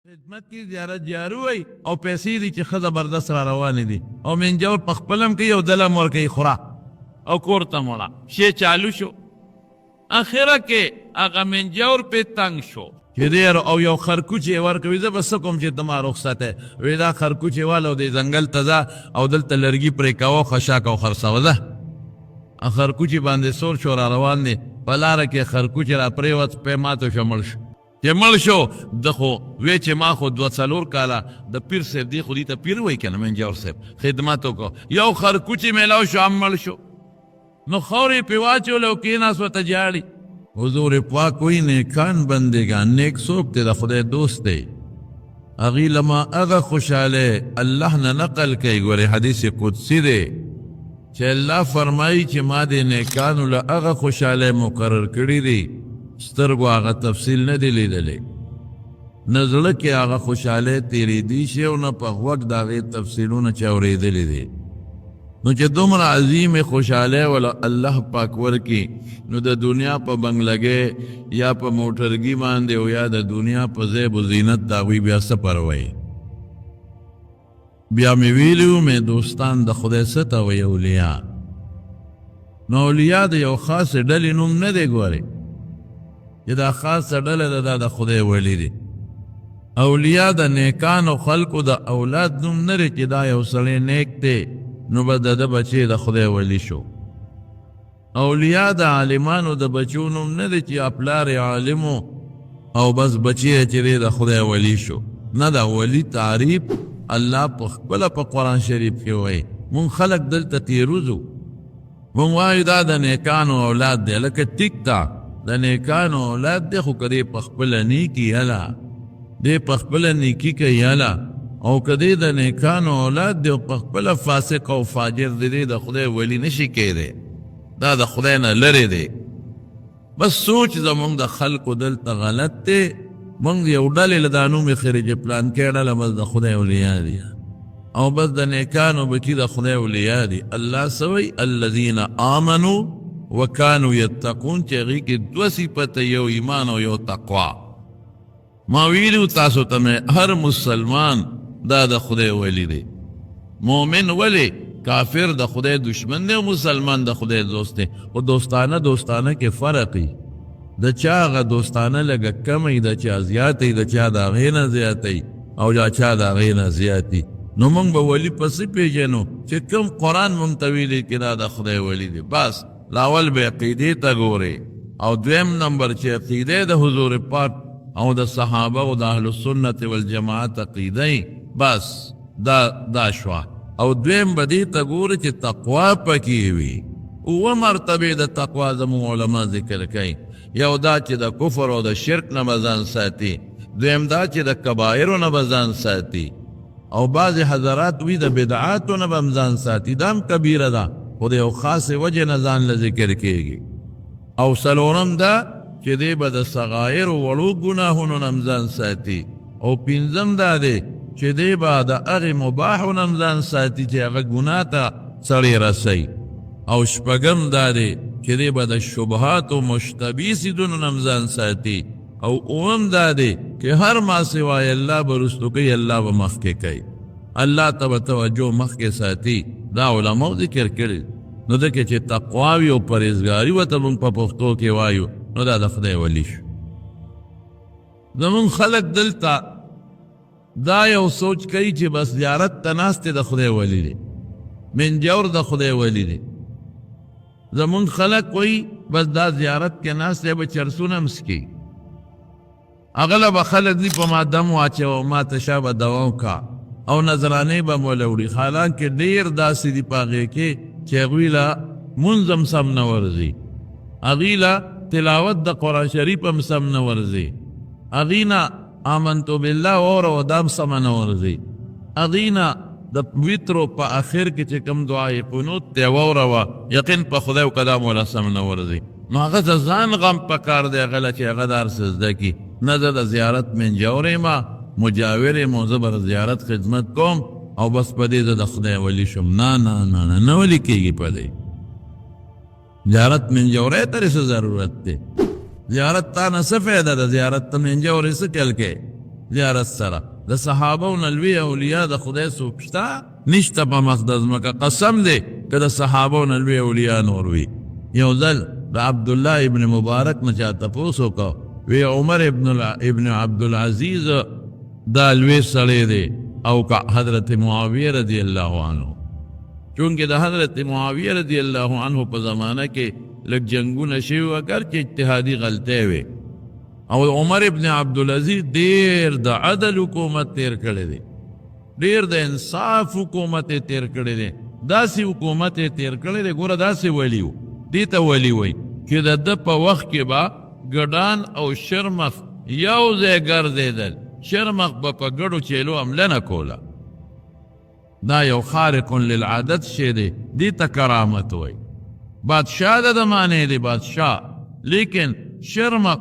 خدمت کی زیارت جارو وي او پیسې دي چې ښه زبردست را روانې دي او منجور په خپل هم کوي او دلم ورکوي خورا او کور ته مړه شی چالو شو اخره کې هغه منجور پې تنګ شو چې ډېر او یو خرکوچې ورکوي زه به څه کوم چې ته ما رخصت یې وایي دا خرکوچې واله او د ځنګل ته ځه او دلته لرګي پرې کوه خشاک او خرڅوه ځه خرکوچې باندې سور شو را روان دی په لاره کې خرکوچې را پرېوت پې ماته شو مړ شو چې مړ شو ده خو وی چې ما خو 2-4 کاله د پیر صاحب دی خو دې ته پیر وایي که نه منجور صاحب خدمت وکړو یو خرکوچې میلاو شو هم مړ شو نو خورې پې واچولې او کېناست ورته جاړي حضور پاک وایي نیکان بندګان نیک څوک دی د خدای دوست دی هغې له ما هغه خوشحالی الله نه نقل کوي ګورې حدیث قدسي دی چې الله فرمایي چې ما د نیکانو له هغه خوشحالی مقرر کړي دي سترګو هغه تفصیل نه دی لیدلی نه زړه کې هغه خوشحالی تېرېدی شي او نه په غوږ د هغې تفصیلونه چې اورېدلي دي نو چې دومره عظیم خوشحالی وله الله پاک ورکړي نو د دنیا په بنګلګۍ یا په موټرګي باندې او یا د دنیا په زیب و زینت د هغوی بیا څه پروي بیا مې ویلي وو مې دوستان د خدای څه ته وایي اولیا نو اولیا د یو خاصې ډلې نوم نه دی ګورې چې دا خاصه ډله ده دا د خدای ولی دی اولیا د نیکانو خلقو د اولاد نوم نه دی چې دا یو سړی نیک دی نو به د ده بچی د خدای ولی شو اولیا د عالمانو د بچو نوم نه دی چې پلار عالمو او بس بچی چې دی د خدای ولی شو نه دا ولی تعریف الله په خپله په قرآن شریف کې وایي مونږ خلق دلته تیروزو مونږ وایو دا د نیکانو اولاد دی لکه ټیک تا د نیکانو اولاد دی خو که دی په خپله نیکي یله دی په خپله نیکي کوي یله او که دی د نیکانو اولاد دی او په خپله فاسق او فاجر دی د خدای ولی نشي کیدی دا د خدای نه لرې دی بس سوچ زمونږ د خلقو دلته غلط دی مونږ یو ډلې له دا نوم یې خرې چې پلانکۍ ډله بس د خدای اولیا دي او بس د نیکانو بچي د خدای اولیا دي الله څه وایي الذین آمنوا وکانو یتقون چې هغې کې 2 صفته یو ایمان او یو تقوا ما ویلو تاسو ته مې هر مسلمان دا د خدای ولی دی مومن ولی کافر د خدای دشمن دی او مسلمان د خدای دوست دی خو دوستانه کې فرق وي د چا هغه دوستانه لږه کمه د چا زیاته د چا د هغې نه زیاته او د چا د هغې نه زیاتي نو موږ به ولي پسې پېژنو چې کوم قرآن موږ ته ویلي کې دا د خدای ولی دی بس لاول به عقیدې ته ګورې او دویم نمبر چې عقیدې د حضور پاک او د صحابه او د اهل السنت والجماعت عقیده بس دا شوه او دویم به دې ته ګورې چې تقوا پکې وي اوه مرتبې د تقوا زموږ علما ذکر کوي یو دا چې د کفر او د شرک نه به ځان ساتي دویم دا چې د کبایرو نه به ځان ساتي او بعضې حضرات وي د بدعاتو نه به هم ځان ساتي دا هم کبیره ده خو د یو خاصې وجې نه ځان له ذکر کېږي او څلورم دا چې دی به د صغایرو وړو ګناهونو نه هم ځان ساتي او پنځم دا دی چې دی به د هغې مباحو نه هم ځان ساتي چې هغه ګناه ته سړی رسوي او شپږم دا دی چې دی به د شبهاتو مشتبي څیزونو نه هم ځان ساتي او اوم دا دی چې هر ما سوای الله به رستو کوي الله به مخکې کوي الله ته به توجه مخکې ساتي دا علماء ذکر کړي نو دکې چې تقوا وي او پرهیزګاري ورته موږ په پښتو کې وایو نو دا د خدای ولی شو زمونږ خلک دلته دا یو سوچ کوي چې بس زیارت ته ناست د خدای ولی دی منجور د خدای ولی دی زمونږ خلک وایي بس دا زیارت کې ناست دی به چرسونه هم څکي هغه به خلک دي په ما دم واچوه ما ته شا به دوا وکړه او نظرانې به موله وړي حالانکې ډېر داسې دي په هغې کې چې هغوی له مونځ هم سم نه ورځي هغوی له تلاوت د قرآن شریف هم سم نه ورځي هغوی نه آمنتو بالله واوره دا هم سمه نه ورځي هغوی نه د ویترو په آخر کې چې کوم دعای قنوت دی واوره وه یقین په خدای و قدام وله سم نه ورځي نو هغه ته ځان غم پکار دی هغه له چې هغه د هر څه زده کړي نه زه د زیارت منجور یم مجاور یم او زه به د زیارت خدمت کوم او بس په دې زه د خدای ولی شم نه ولی کېږي په دې زیارت منجورۍ ته څه ضرورت دی زیارت تا نه څه فایده ده زیارت ته منجورۍ څه چل کې زیارت سره د صحابو نه لوی اولیاء د خدای څوک شته نشته په مخ د ځمکه قسم دی که د صحابو نه لوی اولیاء نور وي یو ځل د عبدالله ابن مبارک نه چا تپوس وکړو وی عمر ابن عبدالعزیز دا لوی سړی دی او که حضرت معاویه رضی الله عنه چونکه د حضرت معاویه رضی الله عنه په زمانه کې لږ جنګونه شوي وو اگر چې اجتهادي غلطۍ وې او عمر ابن عبدالعزیز ډېر د عدل حکومت تیر کړی دی ډېر د انصاف حکومت یې تیر کړی دی داسې حکومت یې تیر کړی دی ګوره داسې ولی و دې ته ولی وایي چې د ده په وخت کې به ګډان او شرمخ یو ځای ګرځېدل شرمخ به په ګډو چیلو حمله نه کوله دا یو خارق للعادت شی دی دې ته کرامت وایي بادشاہ د معنی دی بادشاہ لیکن شرمخ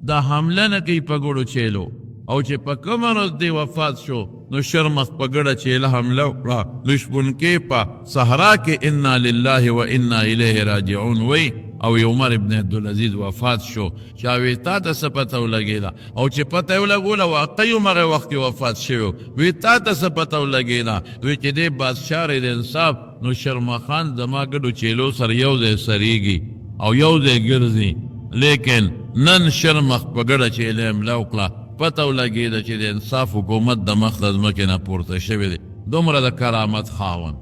دا حمله نه کوي په ګډو چیلو او چې په کومه ورځ دی وفات شو نو شرمخ په ګډه چیله حمله وکړه نو شپونکې په صحرا کې انا لله و انا الیه راجعون وی او عمر ابن عبدالعزیز وفات شو چاوی تا ته څه پته ولګېده او چې پته یې ولګوله واقعي همغه وخت کې وفات شوی وی تا ته څه پته ولګېده وی چې دی بادشاه د انصاف نو شرمخان زما ګډو چیلو سره یو ځای سریږي او یو ځای ګرځي لیکن نن شرمخ په ګډه چیله حمله وکړه پته ولګېده چې د انصاف حکومت د مخ د ځمکې نه پورته شوی دی دومره د کرامت خاوند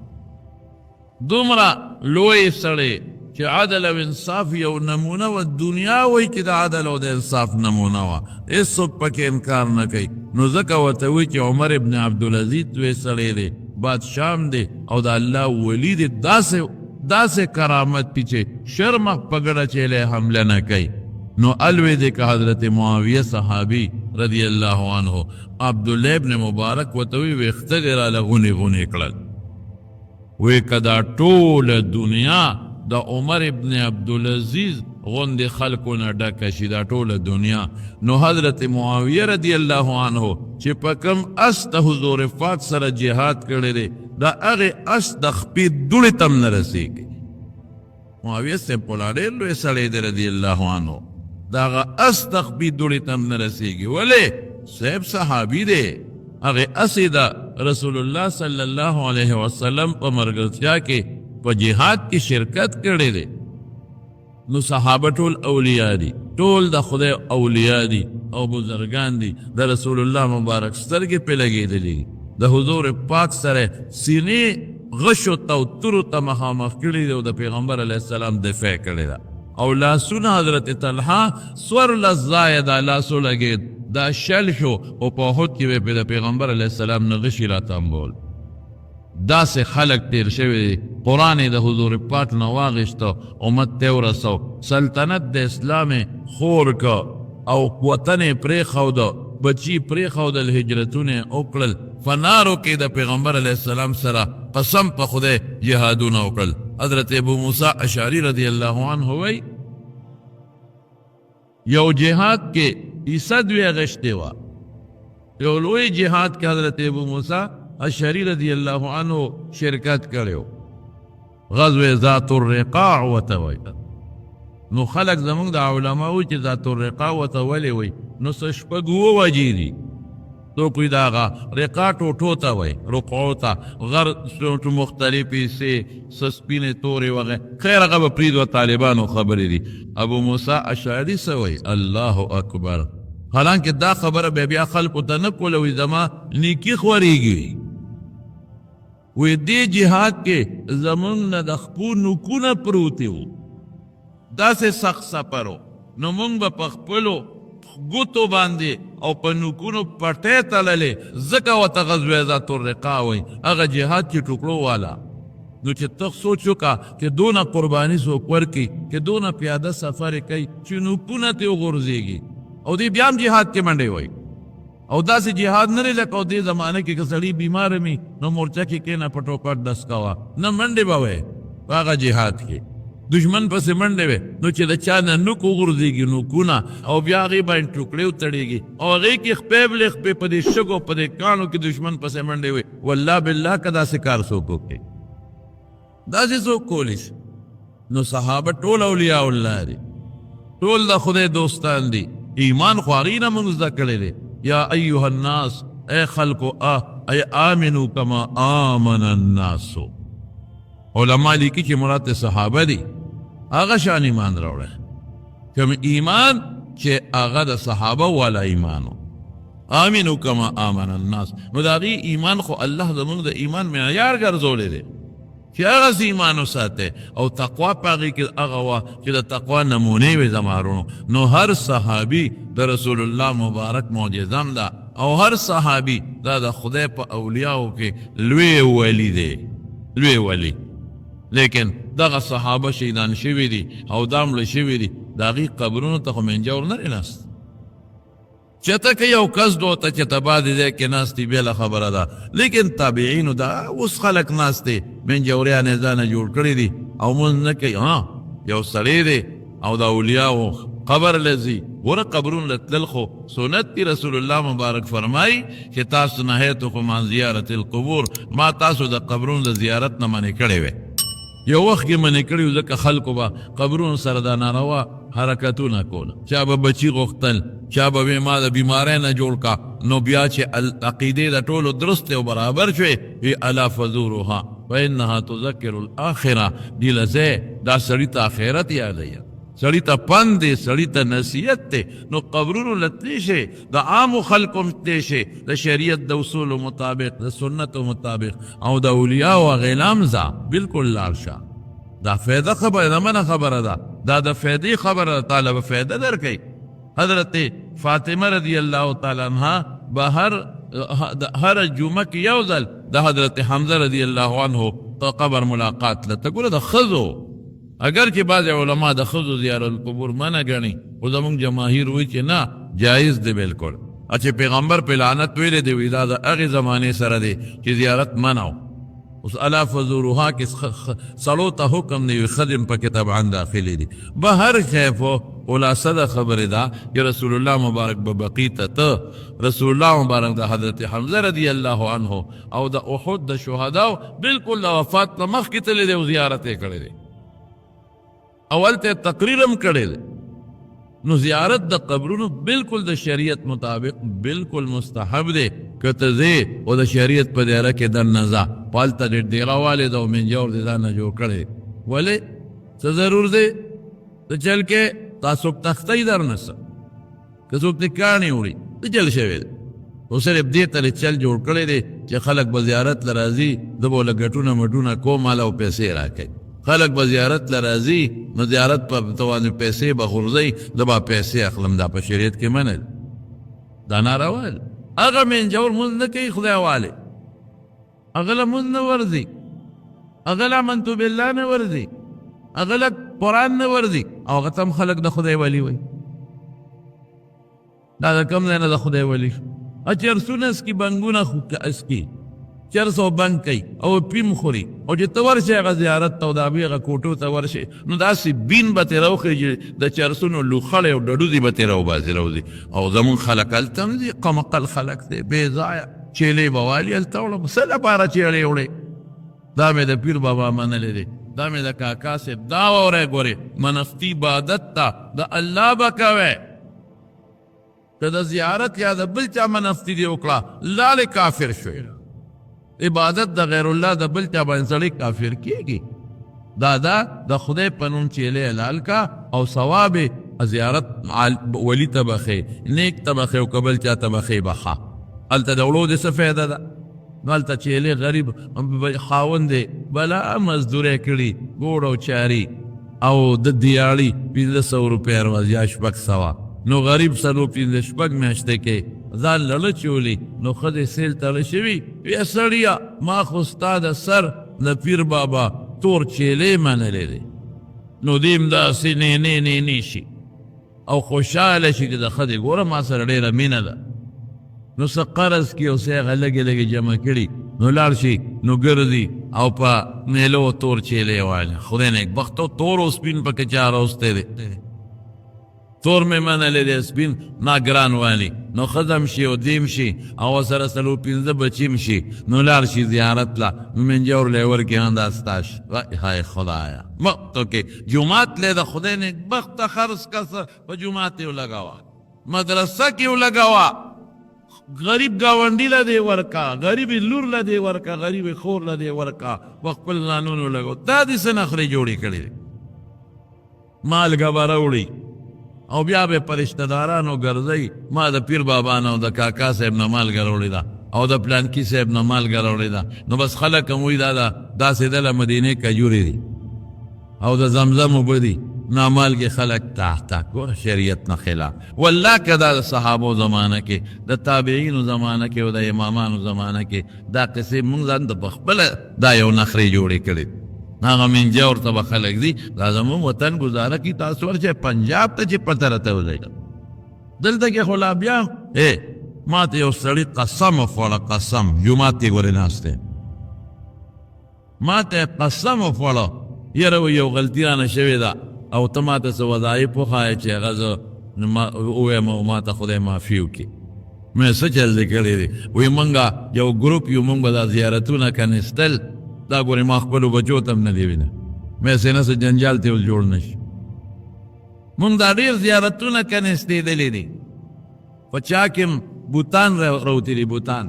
دومره لوی سړی چې عدل او انصاف یو نمونه و دنیا وایي چې د عدل او د انصاف نمونه وه هېڅوک پکې انکار نه کوي نو ځکه ورته وایي چې عمر ابن عبدالعزیز لوی سړی دی بادشاه دی او د الله ولی دی داسې کرامت پی چې شرمخ په ګډه چیلی حمله نه کوي نو الوی دی که حضرت معاویه صحابی رضی الله عنه عبدالله ابن مبارک ورته وایي ویښته دې راله غونې غونې کړل وی که دا ټوله دنیا د عمر ابن عبدالعزیز غوندې خلکو نه ډکه شي دا ټوله دنیا نو حضرت معاویه رضی الله عنه چې په کوم اس د حضور پاک سره جهاد کړی دی د هغې اس د خپې دوړې ته هم نه رسېږي معاویه صاحب خو ډېر لوی سړی دی رضی الله عنه د هغه اس د خپې دوړې ته هم نه رسېږي ولې صاحب صحابي دی هغې اسې د رسول الله صلی الله علیه وسلم په ملګرتیا کې په جهاد کې شرکت کړی دی نو صحابه ټول اولیاء دي ټول د خدای اولیاء دي او بزرگان دي د رسول الله مبارک سترګې پې لګېدلي د حضور پاک سره سینې غشو ته او تورو ته مخامخ کړي دي او د پیغمبر علیه السلام دفاع کړې ده او لاسونه حضرت طلحه څوارلس ځایه دا لاسو لګېد دا شل شو او په احد کې به د پیغمبر علیه السلام نه غشي راتمبول داسې خلق تیر شوی دی قرآن د حضور پاک نه واغېسته امت ته ورسو سلطنت د اسلام خور که او وطن یې پرېښوده بچي پرېښودل هجرتونه وکړل فنارو کې د پیغمبر علیه السلام سره قسم په خدای جهادونه وکړل حضرت ابو موسی اشعری رضی الله عنه وی یو جهاد کې عیسی دوی غشتې وه یو لوی جهاد کې حضرت ابو موسی اشعری رضی الله عنه شرکت کړو غزوه ذات الرقاع ورته وایي نو خلق زمونږ د علماو چې ذات الرقاع ورته ولې وایي نو څه شپږ اووه وجې دي څوک وایي د هغه رقاع ټوټو ته وایي رقعو ته غر مختلفې سې څه سپینې تورې وغیره خیر هغه به پرېږدو طالبانو خبرې دي ابو موسی اشعري څه وایي الله اکبر حالانکه دا خبره بیا خلکو ته نه کوله وایي زما نیکي خورېږي وی دی جهاد کې زمون نه د خپو نوکونه پروتي وو داسې سخت سفر و نو مونږ به په خپلو ګوتو باندې او په نوکونو پټۍ تړلې ځکه ورته غزوه ذات الرقاع وایي هغه جهاد چې ټوکړو والا نو چې ته سوچ وکړه چې دونه قرباني څوک ورکړي چې دونه پیاده سفر یې کوي چې نوکونه ترې وغورځېږي او دی بیا هم جهاد کې منډې وایي او داسې جهاد نه دی لکه او دې زمانه کې که سړي بیماره می نو مورچه کې کېنه پټو پټ ډس کوه نه منډې به وایي په هغه جهاد کې دشمن پسې منډې وې نو چې د چا نه نوک وغورځېږي نوکونه او بیا هغې باندې ټوکړې وتړېږي او هغې کې خپې بلې خپې په دې شګو په دې کاڼو کې دشمن پسې منډې وې والله بالله که داسې کار څوک وکړي داسې څوک کولی شي نو صحابه ټول اولیاء الله دي ټول د خدای دوستان دي ایمان خو هغې نه مونږ زده کړی دی یا ایها الناس اے خلقو اے آمنو کما آمن الناسو. علماء لیکي چې مراد صحابه دي هغه شان ایمان راوړی کوم ایمان چې هغه د صحابه والا ایمانو. آمنو کما آمن الناس نو د هغې ایمان خو الله زموږ د ایمان معیار ګرځولی دی چې هغه ایمان وساته او تقوا په هغې کې هغه وه چې د تقوا نمونې وې زمارونو. نو هر صحابي د رسول الله مبارک معجزم ده او هر صحابي دا د خدای په اولیاو کې لوی ولی دی لوی ولی. لیکن دغه صحابه شهیدان شوي دي او دا مړه شوي دي د هغې قبرونو ته خو منجور نه دی ناست. چته که یو کس دوته چې تبا دی دی کې ناست دی بېله خبره ده. لیکن تابعینو دا اوس خلک ناست دی منجوریان یې ځانه جوړ کړي دي او مونځ نه کوي. یو سړی دی او د اولیاو قبر لذي ګوره قبرون لتلل خو سنت دی. رسول الله مبارک فرمایي چې تاسو نهیتکم عن زیارت القبور ما تاسو د قبرون د زیارت نه منې کړی وی. یو وخت کې منې کړي وو ځکه خلکو به قبرونو سره دا ناروا حرکتونه کوله. چا به بچي غوښتل چا به وی ما د بیمارۍ نه جوړ کا. نو بیا چې عقیدې د ټولو درست او برابر شوې وی الا فزوروها فانها تذکر الاخره دی لځی دا سړي ته آخرت یادوي سړی ته پند دی سړی ته نصیحت دی. نو قبرونو لتلی شي د عامو خلکو تلی شي د شریعت د اصولو مطابق د سنتو مطابق او د اولیاو غیلام ځه بلکل لاړ شه. دا فایده خبره ده منه خبره ده دا د فایدې خبره ده. تعالی به فایده درکوي. حضرت فاطمه رضی الله تعالی عنها به هر جمعه کې یو ځل د حضرت حمزه رضی الله عنه قبر ملاقات لته. ګوره د ښځو اگر چې بعض علما د ښځو زیارت القبور منع ګڼي خو زموږ جماهیر وایي چې نه جایز دی بلکل. چې پیغمبر په لعنت ویلی دی وی دا د هغې زمانې سره دی چې زیارت منع و. اوس الا فزوروها کې سړو ته حکم دی ښځې پکې طبعا داخلي دي. به هر خیفو خلاصه د خبرې ده چې رسول الله مبارک به بقي ته رسول الله مبارک د حضرت حمزه رضی الله عنه او د احد د شهداو بلکل د وفات نه مخکې تللی دی او زیارت یې کړی دی. اول ته تقریرم کړی دی. نو زیارت د قبرونو بلکل د شریعت مطابق بلکل مستحب دی. که ته ځې او د شریعت په دایره کې دننه ځه په هلته ډېر ډېره والې ده او منجور دې ځان نه جوړ کړی. ولې څه ضرور دی ته چل کې تا څوک تختی در نه څه که څوک دې کاڼي وړي ته چل شوی دی. خو صرف دې ته چل جوړ کړی دی چې خلک به زیارت له راځي ده به له ګټونه مټونه کوم هله او پیسې راکوي. خلق به زیارت لرازی نو زیارت په توانې پیسې به غورځئ زه به پیسې اخلم. دا په شریعت کې منل دا ناروا ده. هغه منجور مونځ نه کوي خدای والې هغه له مونځ نه ورځي هغه له امنتو بالله نه ورځي هغه له قرآن نه ورځي او هغه ته هم خلک د خدای ولی وایي. دا د کوم ځای نه د خدای ولی چرسونه اسکي بنګونه خو اسکي چرس او بنګ کوي او پیم خوري او چې ته ورشې هغه زیارت ته او د هغې هغه کوټو ته ورشې نو داسې بین به ترې راوخلي چې د چرسونو لوخړې او ډډوزې به ترې راوباسي راوځي. او زمونږ خلک هلته هم دي قمقل خلک دی بې ځایه چیلې به والي هلته وړم څه لپاره چیلې وړې. دا مې د پیر بابا منلی دی دا مې د کاکا صاحب دا واورئ ګورې منفتی عبادت ته د الله به کوئ که د زیارت یا د بل چا منفتی دی وکړه لالې کافر شوی. عبادت د غیر الله د بل چا باندې سړی کافر کیږي. دا د خدای په نوم چیلې حلال کا او ثواب زیارت ولی ته بخې نیک ته بخې او که بل چا ته بخې بخه. هلته د وړو د څه فایده ده. نو هلته چیلې غریب خاوند دی بلا مزدوری کړي ګوړ او چاري او د دیاړي 1500 روپۍ روز یا 600 نو غریب سلو 15 میاشتې کې ځان لړه چولی نو ښځې سیل تړه شوي ویې سړیه ما خو ستا د سر د پیر بابا تور چیلې منلی دی نو دیم داسې نه شي او خوشحاله شي چې د ښځې ګوره ما سره ډېره مینه ده نو څه قرض کړي او څه هغه لږې جمع کړي نو لاړ شي نو ګرځي او په میلو تور چیلې والی خدای نیکبخت او تور او سپین پکې چا راوستی دی تور مې منلی دی سپین ناګران والی نو ښځه شي او دیم شي او سره 15 بچیم شي نو لاړ شي زیارت له نو منجور لی ورکړي انداستاش وای های خدایا مقتو کې جومات لی د خدای نیکبخته خرڅ کسه په جومات یې ولګوه مدرسه کې ولګوه غریب گاونډي له دې ورکا، غریب لور له دې ورکا، غریب خور له دې ورکا، په خپل ځانونو لګو. دا دې څه نخرې جوړې کړې دي؟ مالګه به راوړي او بیا به په رشته دارانو ګرځئ، ما د پیر بابا نه او د کاکا صاحب نه مالګه راوړې ده او د پلانکي صاحب نه مالګه راوړې ده. نو بس خلک هم وایي داسې دله مدینې کجورې دي او د زمزم اوبه دي، نامالګې خلک تحت ګوره شریعت نه خلاف. والله که دا د صحابو زمانه کې، د تابعینو زمانه کې او د امامانو زمانه کې دا قصې مونږ ځان ته پخپله دا یو نخرې جوړې کړې. هغه منجه ورته به خلک دي دا زمونږ وطن ګزاره کي، تاسو ورشئ پنجاب ته چې پته راته وځئ. دلته کې خو لا بیا ما ته یو سړي قسم وخوړه، قسم جومات کې ګورې ناست دی، ما ته قسم وخوړه یاره یو غلطي رانه شوې ده او ته ما ته څه وظایف وښایې چې هغه زه ووایم او ما ته خدای معافي وکړي. مې څه چل دې کړی دی؟ وایي مونږ یو ګروپ یو، مونږ به دا زیارتونه کنستل، دا ګورې ما خپلو بچو ته هم نه دی وینه. مې څه نه څه جنجال ته اوس جوړ نه شي. مونږ دا ډېر زیارتونه کنستېدلي دي، په چا کې هم بوتان راوتلي، بوتان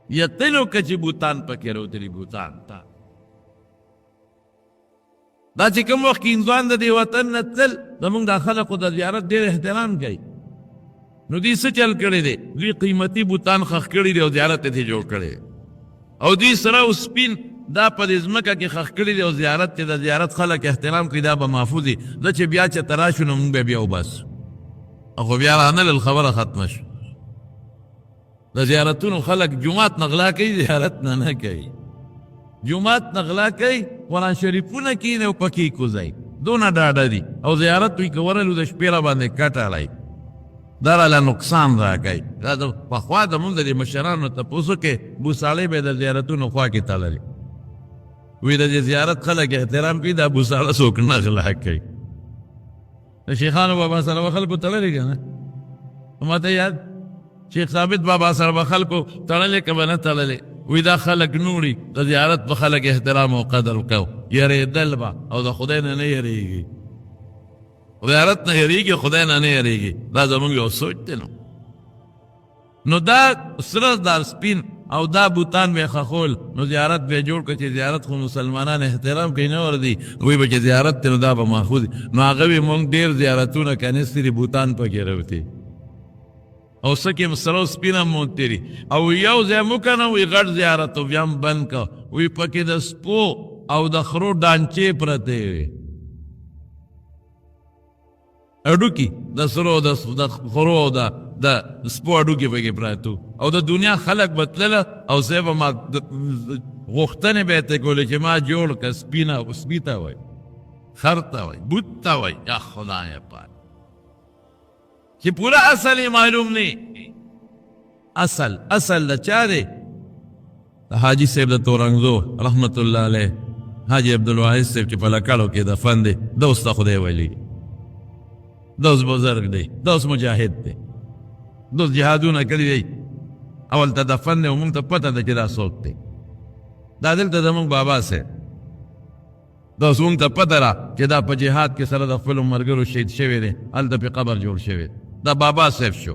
یتلو که چې بوتان پکې راوتلي، بوتان تا دا چې کوم وخت کې هندوان د دې وطن نه تلل، زمونږ دا خلقو د زیارت ډېر احترام کوي. نو دوی څه چل کړی دی؟ دوی قیمتي بوتان خښ کړي دي او زیارت یې جوړ کړی دی، او دوی سره او سپین دا په دې ځمکه کې خښ کړي دي او زیارت د زیارت خلک احترام کوي. دا به محفوظ وي. زه چې بیا چېرته راشو نو مونږ به بیا وباسو، خو بیا رانلل خبره ختمه شو. د زیارتونو خلک جومات نغلا کوي، زیارت نه کوي. جومات نغلا کوي، قرآن شریفونه کښېني او پکې کوزئ، دونه ډاډه دي. او زیارت دوی که ورلو د شپې را باندې کټ اړئ، دا راله نقصان را کوي. دا پخوا زمونږ د دې مشرانو تپوس وکړې، بوساړې به یې د زیارتونو خوا کې تړلې. وایي د دې زیارت خلک احترام کوي، دا بوساړه څوک نه غلا کوي. د شیخانو بابا سره به خلکو تړلې که نه؟ ما ته یاد شیخ ثابت بابا سره به خلکو تړلې که به نه تړلې؟ وی دا خلق نوړي، د زیارت په خلق احترام او قدر کو، یریدل به او د خدای نه نه یریږي، زیارت نه یریږي، خدای نه نه یریږي. دا زمونږ یو سوچ دی. نو دا سره دا سپین او دا بوتان به خخول، نو زیارت به جوړ کړي چې زیارت خو مسلمانان احترام کوي نه وردي، وی به چې زیارت ته نو دا به محفوظ. نو هغه به مونږ ډېر زیارتونه کنستري بوتان پکې راوتي او سکه مسرو سپینه مونتری او یو ځای مو کنه وی غټ زیارت بیا هم بند کا، وی پکې د سپو او د خرو ډانچې پرته وي، اډوکی د سرو د خرو او د سپو اډوکی پکې پراتو. او د دنیا خلق بتلله او سبا ما غوښتنې به ته کولې چې ما جوړ که سپینه او سپیته وای، خر ته وای، بوت ته وای، یا خدای پاک چې پورا اصل یې معلوم نه. اصل د چا دی؟ د حاجي صاحب د تورنګزو رحمت الله علیه، حاجي عبدالواحد صاحب چې په لکړو کې دفن دی، دا اوس د خدای ولی، دا اوس بزرګ دی، دا اوس مجاهد دی، دا اوس جهادونه کړي دی، اول ته دفن دی او مونږ ته پته ده چې دا څوک دی. دا دلته زمونږ بابا صاحب، دا اوس مونږ ته پته ده چې دا په جهاد کې سره د خپلو ملګرو شهید شوی دی، هلته پې قبر جوړ شوی. دا بابا صاحب شو،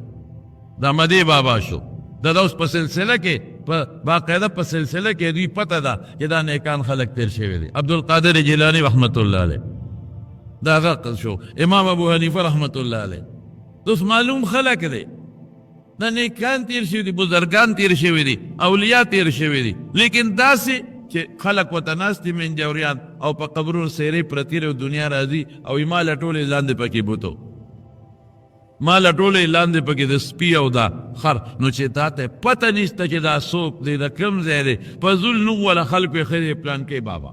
دا مدی بابا شو. دا اوس په سلسله کې، په باقاعده په سلسله کې دوی پته ده چې دا نیکان خلک تیر شوی دی. عبدالقادر جیلانی رحمت الله علیه دا هغه شو، امام ابو حنیفه رحمت الله علیه. اوس معلوم خلک دی، دا نیکان تیر شوي دي، بزرگان تیر شوي دي، اولیاء تیر شوي دي، لیکن داسې چې خلک ورته ناست دي منجوریان او په قبرونو سیرې پرتې دي او دنیا راځي او ما لټولې لاندې پکې بوتو، ما لټولې لاندې پکې د سپي او دا خر. نو چې تا ته پته نشته چې دا څوک دی، د کوم ځای دی، په زول نوم والا خلکو یې ښه دی پلانکې بابا،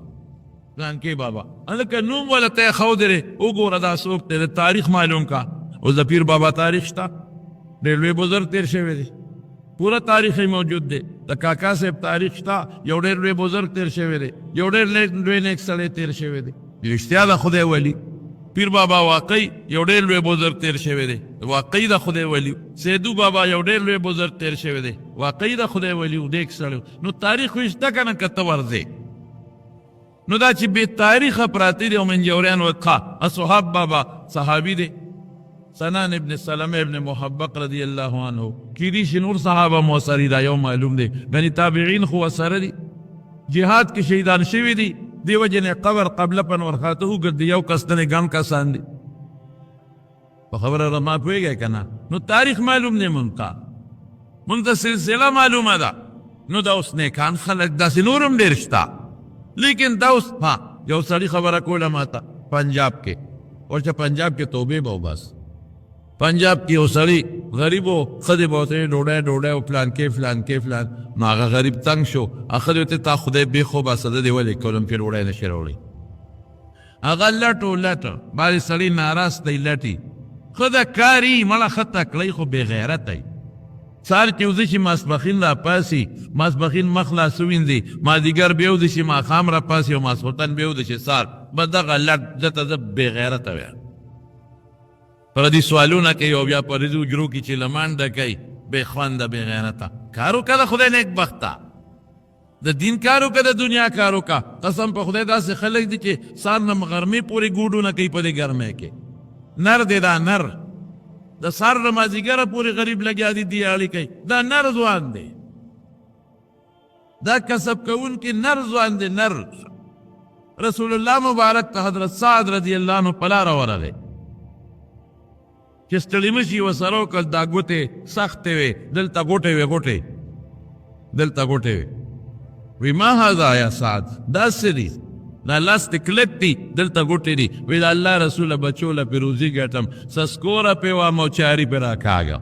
پلانکې بابا، هلکه نوم والا ته یې ښودلی، وګوره دا څوک دی، د تاریخ معلوم کا. اوس د پیر بابا تاریخ شته، ډېر لوی بزرګ تیر شوی دی، پورا تاریخ یې موجود دی. د کاکا صاحب تاریخ شته، یو ډېر لوی بزرګ تیر شوی دی، یو ډېر لوی نیک سړی تیر شوی دی. رښتیا د خدای ولی پیر بابا واقعي یو ډېر لوی بزرګ تیر شوی دی، واقعي د خدای ولی. سیدو بابا یو ډېر لوی بزرګ تیر شوی دی، واقعي د خدای ولی نیک سړی. نو تاریخ خو شته که نه که ته ورځې؟ نو دا چې بې تاریخه پراته دي او منجوریان وکړه. اصحاب بابا صحابي دی، سنان ابن سلمہ ابن محبق رضی اللہ عنہ کیدی شي نور صحابه موثری دا یو معلوم دی غنی تابعین خو سره دی جهاد کې شهیدان شوي دي دیو جن قبر قبل پن ورخاته ګرځي یو کس نه ګڼ کسان دي په خبره را ما پوهېږئ که نه نو تاریخ معلوم دی مونږ ته سلسله معلومه ده نو دا اوس نیکان خلک داسې نور هم ډېر شته لیکن دا اوس یو سړي خبره کوله ماته پنجاب کې ورچه پنجاب کې توبې به بس پنجاب کې یو سړي غریب و ښځې به ورته ډوډۍ او فلان کې نو هغه غریب تنګ شو ښځې ورته تا خدای بېخو باسه ده دې ولې کولم کې ډوډۍ نشي راوړی هغه لټو بعضې سړي ناراض دی لټي ښځه کاري مړه ښه تکړی خو بېغیرته یي سار چې وځي چې ماسپښین را پاسي ماسپښین مخ لاس ووینځي مازدیګر بیا وځي چې ماښام را پاسي او ماسخوتن بیا وځي چې سار بس دغه لټ دته زه بېغیرته ویم پردي سوالونه کوي او بیا په رزو جرو کې چې لمانډه کوي بې خونده بېغیرته کار وکړه د خدای نیک بخته د دین کار وکړه د دنیا کار وکړه قسم په خدای داسې خلک دي چې سار نه غرمې پورې ګوډونه کوي په دې ګرمۍ کې نر دی دا نر د سار نه مازدیګره پورې غریب لګیا دي دیاړې کوي دا نر ځوان دی دا کسب کوونکي نر ځوان دی نر رسول الله مبارک ته حضرت سعد رضی الله عنه په لاره ورغی چې ستړي مشي ورسره وکړل دا ګوتې سختې وې دلته ګوتې وې وی ما هذا یا سعد دا څه دي دا لاس دې کلک دي دلته ګوتې دي وی د الله رسوله بچو له پې روزي ګټم سسکوره پې وم او چاري پې راکاږه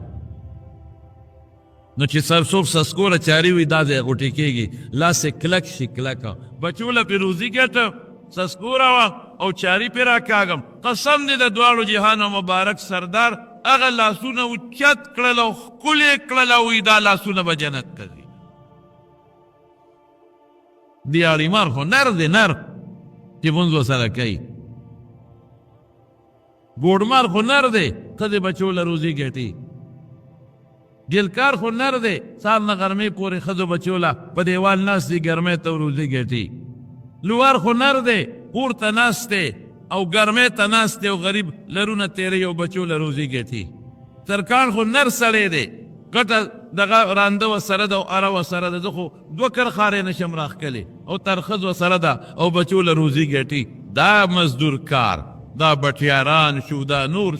نو چې څوک سسکوره چاري وي دا ځای غوټې کېږي لاس یې کلک شي کلکه بچو له پې روزي ګټم سسکوره وه او چاري پې راکاږم قسم دې د دواړو جهانو مبارک سردار هغه لاسونه اوچت کړل او ښکلې کړل او وی دا لاسونه به جنت ته ځي دیاړي مار خو نر دی نر چې مونځ ورسره کوي ګوډمار خو نر دی ښځې بچو له روزي ګټي ګلکار خو نر دی سهار نه غرمې پورې ښځو بچو له په دیوال ناست دي ګرمۍ ته روزي ګټي لوار خو نر دی کور ته ناست دی او ګرمۍ ته ناست دی او غریب لرونه تیری او بچو له روزي ګټي ترکان خو نر سړی دی ګټه دغه رانده ورسره ده او اره ورسره ده زه خو دوه کرخارې نشم راښکلی او ترخز ورسره ده او بچو له روزي ګټي دا مزدور کار دا بټیاران شو دا نور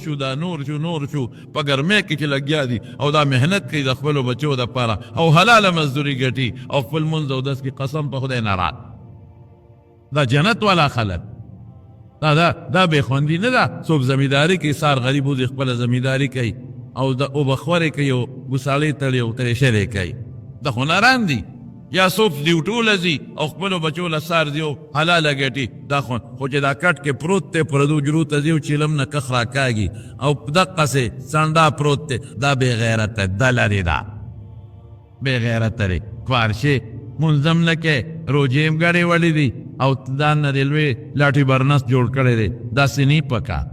شو په ګرمۍ کې چې لګیا دي او دا محنت کوي د خپلو بچو دپاره او حلاله مزدوري ګټي او خپل منځ او دس کې قسم په خدای نه رات دا جنت والا خلک دا بې خوندي نه ده څوک زمینداري کوي سار غریب وځي خپله زمینداري کوي او د اوبخورې کوي او ګوساړې تړي او ترېشرې کوي دا هنران دي یا څوک ډیوټو ځي او خپلو بچو له سار ځي او حلاله ګټي دا خو چې دا کټ کې پروت دی پردو جرو ته ځي او چیلم نه کخ راکاږي او دقسې څنډا پروت دی دا بې غیرته ده لرې ده بې غیرته دی کفارشي منظم نه کې روجې هم ګړې وړې دي او ځان نه ریلوې لاټي برنس جوړ کړی دی داسې نه پکار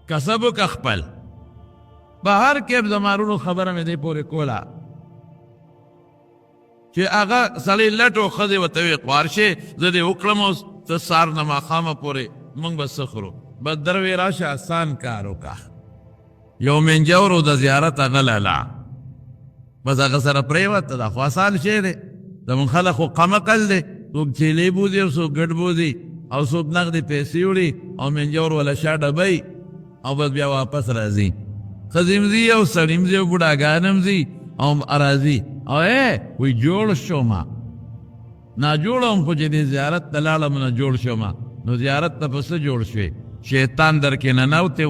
کسب وکړه خپل بهر کې زمارونو خبره مې دی پورې کوله چې هغه سړی لټو ښځې ورته وې خوارشې زه دې وکړم اوس ته سهار نه ماښامه پورې موږ به څه خورو بس دروې راشه اسان کار وکړه یو منجور و د زیارته نه لاله بس هغه سره پرېوته دا خو اسان شی دی زمونږ خلک خو قمقل دی څوک چیلې بوځي او څوک ګډ بوځي او څوک نغدې پیسې وړي او منجور وله شا ډبی او بس بیا واپس راځي ښځې م ځي او سړي م ځي او بوډاګان هم ځي او راځي او وی جوړ شوما ناجوړه هم خو چې دې زیارت ته لاړم نه جوړ شوما نو زیارت ته په څه جوړ شوې شیطان در کې ننوتې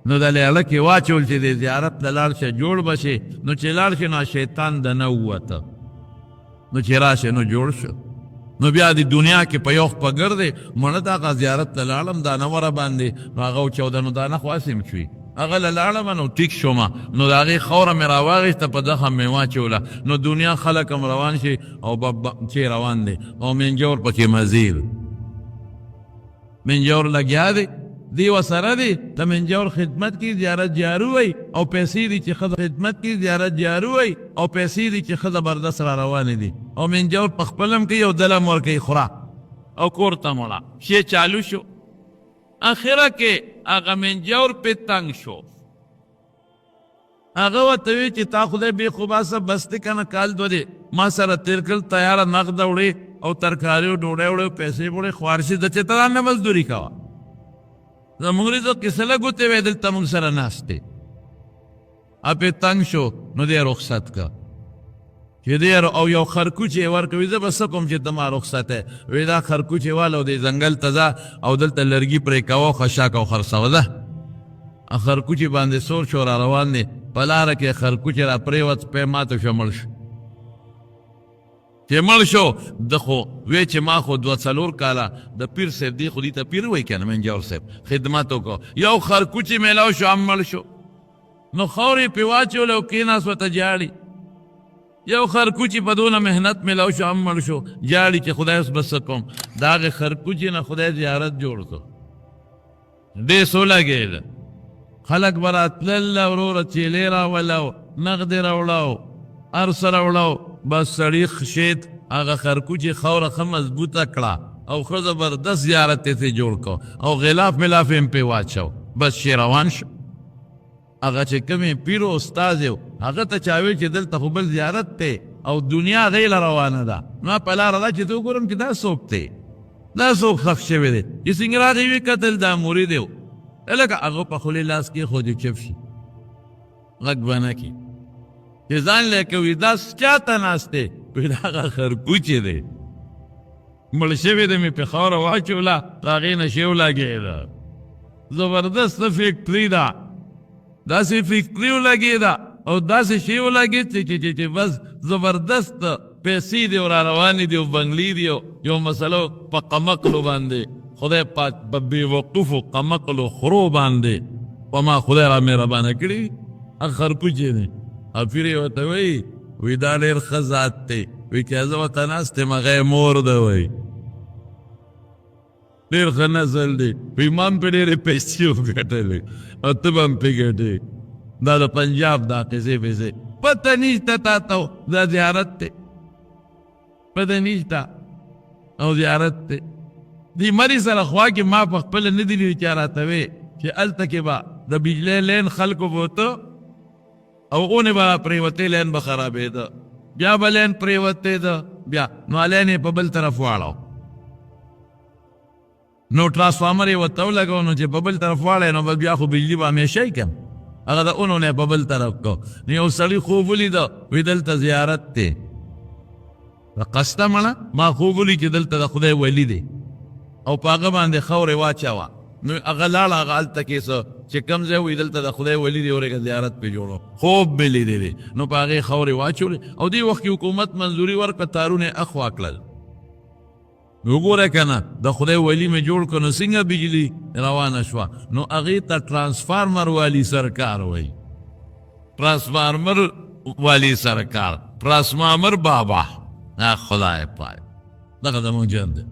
نو د لیاله کې واچول چې دې زیارت ته لاړ شه جوړ به شي نو چې لاړ شي نو شیطان د نه ووته نو چې راشه نو جوړ شو نو بیا د دنیا کې په یو خپه ګرځې مړه د هغه زیارت ته لاړم دانه وره باندې نو هغه وچوده نو دانه خو هسې م شوي هغه له لاړم نو ټیک شومه نو د هغې خوره مې راواغېسته په زخم مې واچوله نو دنیا خلک هم روان شي او چې روان دی او منجور پکې مزید منجور لګیا دی دی ورسره دی د منجور خدمت کې زیارت جارو وی او پیسې دي چې ښځه خدمت کې زیارت جارو وی او پیسې دي چې ښځه بردست را روانې دي او منجور په خپل هم کوي او دل هم ورکوي خوره او کور ته مړه شی چالو شو اخره کې هغه منجور پې تنګ شو هغه ورته وی چې تا خدای بې خوباسه بس دی که نه کال دوه دی ما سره تېر کړل تیاره نغده وړې او ترکاري او ډوډۍ وړې او پیسې وړې خوارشي د چې ته رانه مزدوري کوه زموږ رزق کې څه لګوتې وی دلته موږ سره ناست دی پې تنګ شو نو دی رخصت که چې دی او یو خرکوچ یې ورکوي زه به څه کوم چې ته ما رخصت یې وی دا خرکوچ یې واله او دی ځنګل ته ځه او دلته لرګي پرې کوه خشاک او خرڅوه ده خرکوچ باندې سور شو را روان دی په لاره کې خرکوچ را پرېوت سپی ماته شو مړ شو چې مړ شو ده خو وی چې ما خو دوه څلور کاله د پیر صاحب دی خو دې ته پیر وایي که نه منجور صاحب خدمت وکړو یو خرکوچ یې میلاو شو هم مړ شو نو خاورې پې واچولې او کېناست ورته جاړي یو خرکوچ په دونه محنت میلاو شو هم مړ شو جاړي چې خدای اوس به څه کوم د هغې خرکوچ نه خدای زیارت جوړ کړو ډېر څه ولګېده خلق به راتلل وروره چیلې راولو نغدې راوړو هر څه راوړو بس سړي خشید هغه خرکوچ یې خاوره ښه مضبوطه کړه او ښه زبردست زیارت یې ترې جوړ کړو او غلاف ملاف یې هم پرې واچو بس چې روان شو هغه چې کومې پیر و استاذ یو هغه ته چا ویل چې دلته خو بل زیارت دی او دنیا هغې له روانه ده ما په لاره ده چې ته وګورم چې دا څوک دی دا څوک ښخ شوی دی چې څنګه راغی ویې کتل دا مرید یو لکه هغه په خولې لاس کې خو دې چپ شي غږ به نه کړي چې ځان له کوي دا چا ته ناست دی وایي دا هغه خرکوچ دی مړ شوی دی مې په خاوره واچوله د هغې نه شی ولګېده زبردسته فیکټري ده داسې فیکټري ولګېده او داسې شی ولګېد چې بس زبردست پیسې دی او را روانې دي او بنګلې دي یو مسلو په قمقلو باندې خدای پاک په بېوقوفو قمقلو خرو باندې په ما خدای را مهربانه کړي هغه خرکوچ دی او پیر یې ورته وایي وایي دا ډېر ښه ذات دی وایي که زه ورته ناست یم هغه یې مور ده وایي ډېر ښه نسل دی وایي ما هم پرې ډېرې پیسې وګټلې او ته به هم پرې ګټې دا د پنجاب دا قصې پیسې پته نشته تا ته دا زیارت دی پته نشته او زیارت دی دی مری سره خوا کې ما په خپله نه دي لیدلي چا راته وی چې هلته کې به د بجلی لین خلکو بوته او اونې به پرېوتې لین به خرابېده بیا به لین پرېوتېده بیا نو لین یې په بل طرف واړو نو ټرانسفارمر یې ورته ولګو نو چې په بل طرف واړی نو به بیا خو بجلي به همیشه یې کم هغه د اونو نه په بل طرف کو نو یو سړي خوب ولیده وی دلته زیارت دی قصده مړه ما خوب ولي چې دلته د خدای ولی دی او په هغه باندې خاورې واچوه نو هغه لاړه هغه هلته کې څه چې کوم ځای وي دلته د خدای ولی دی ورېږه زیارت پې جوړو خوب مې لیدی دی نو په هغې خاورې واچولې او دې وخت کې حکومت منظوري ورکړه تارونه یې اخوا کړل نو وګوره که نه د خدای ولی مې جوړ کړ نو څنګه بجلي روانه شوه نو هغې ته ټرانسفارمر والی سرکار وایي ټرانسفارمر والی سرکار ټرانسفارمر بابا خدای پاک دغه زموږ جن دی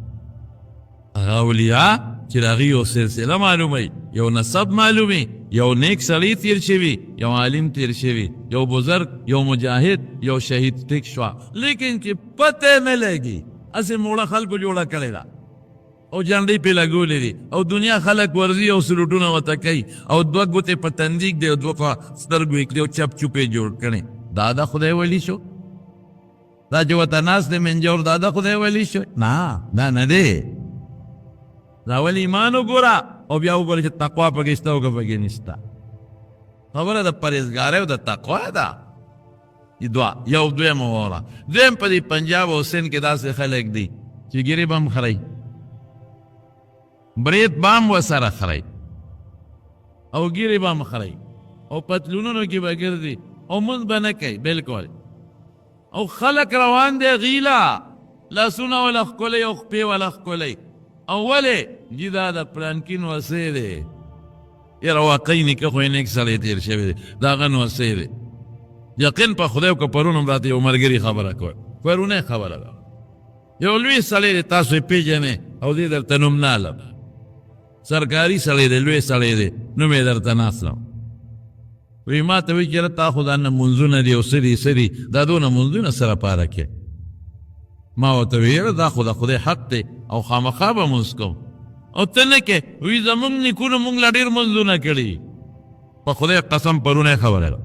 هغه اولیاء چې د هغې یو سلسله معلوموي یو نسب معلومي یو نیک سړی تیر شوي یو عالم تیر شوي یو بزرگ یو مجاهد یو شهید ټیک شوه لیکن چې پته نه لګي هسې موړه خلکو جوړه کړې ده او جنډۍ پې لګولې دي او دنیا خلک ورځي او سلوټونه ورته کوي او دوه ګوتې په تندیک دی او دوه په سترګو یې کړي او چپ چوپې جوړ کړي دا د خدای ولی شو دا چې ورته ناست دی منجور دا د خدای ولی شو نه دا نه دی دا ول ایمان وګوره او بیا وګوره چې تقوا پکې شته او که پکې نشته خبره د پرهیزګارۍ او د تقوا ده یو دویم ووره دویم په دې پنجاب او سند کې داسې خلک دي چې ګیرې به هم خرئ برید به هم ورسره خرئ او ګیرې به هم خرئ او پتلونونو کې به ګرځي او مونځ به نه کوي بلکل او خلک روان دی غیله لاسونه وله ښکلوي او خپې وله ښکلوي او ولې جي دا د پلانکین وسی دی یاره واقعي نیکه خو یې نیک سړی تېر شوی دی د هغه نوسی دی یقین په خدای که پرون هم راته یو ملګري خبره کوي پرونی خبره ده یو لوی سړی دی تاسو یې پېژنئ او دې درته نوم نه علم سرکاري سړی دی لوی سړی دی نوم یې درته نه اخلم وی ما ته وایي چې یاره تا خو دا نه منځونه دي او څه دي دا دونه منځونه سره پاره کې ما ورته وی یاره دا خو د خدای حق دی او خامخا به مونځ کوم او ته نه کې وی زمونږ نیکونو مونږ له ډېر منځونه کړي په خدای قسم پرونه خبره ده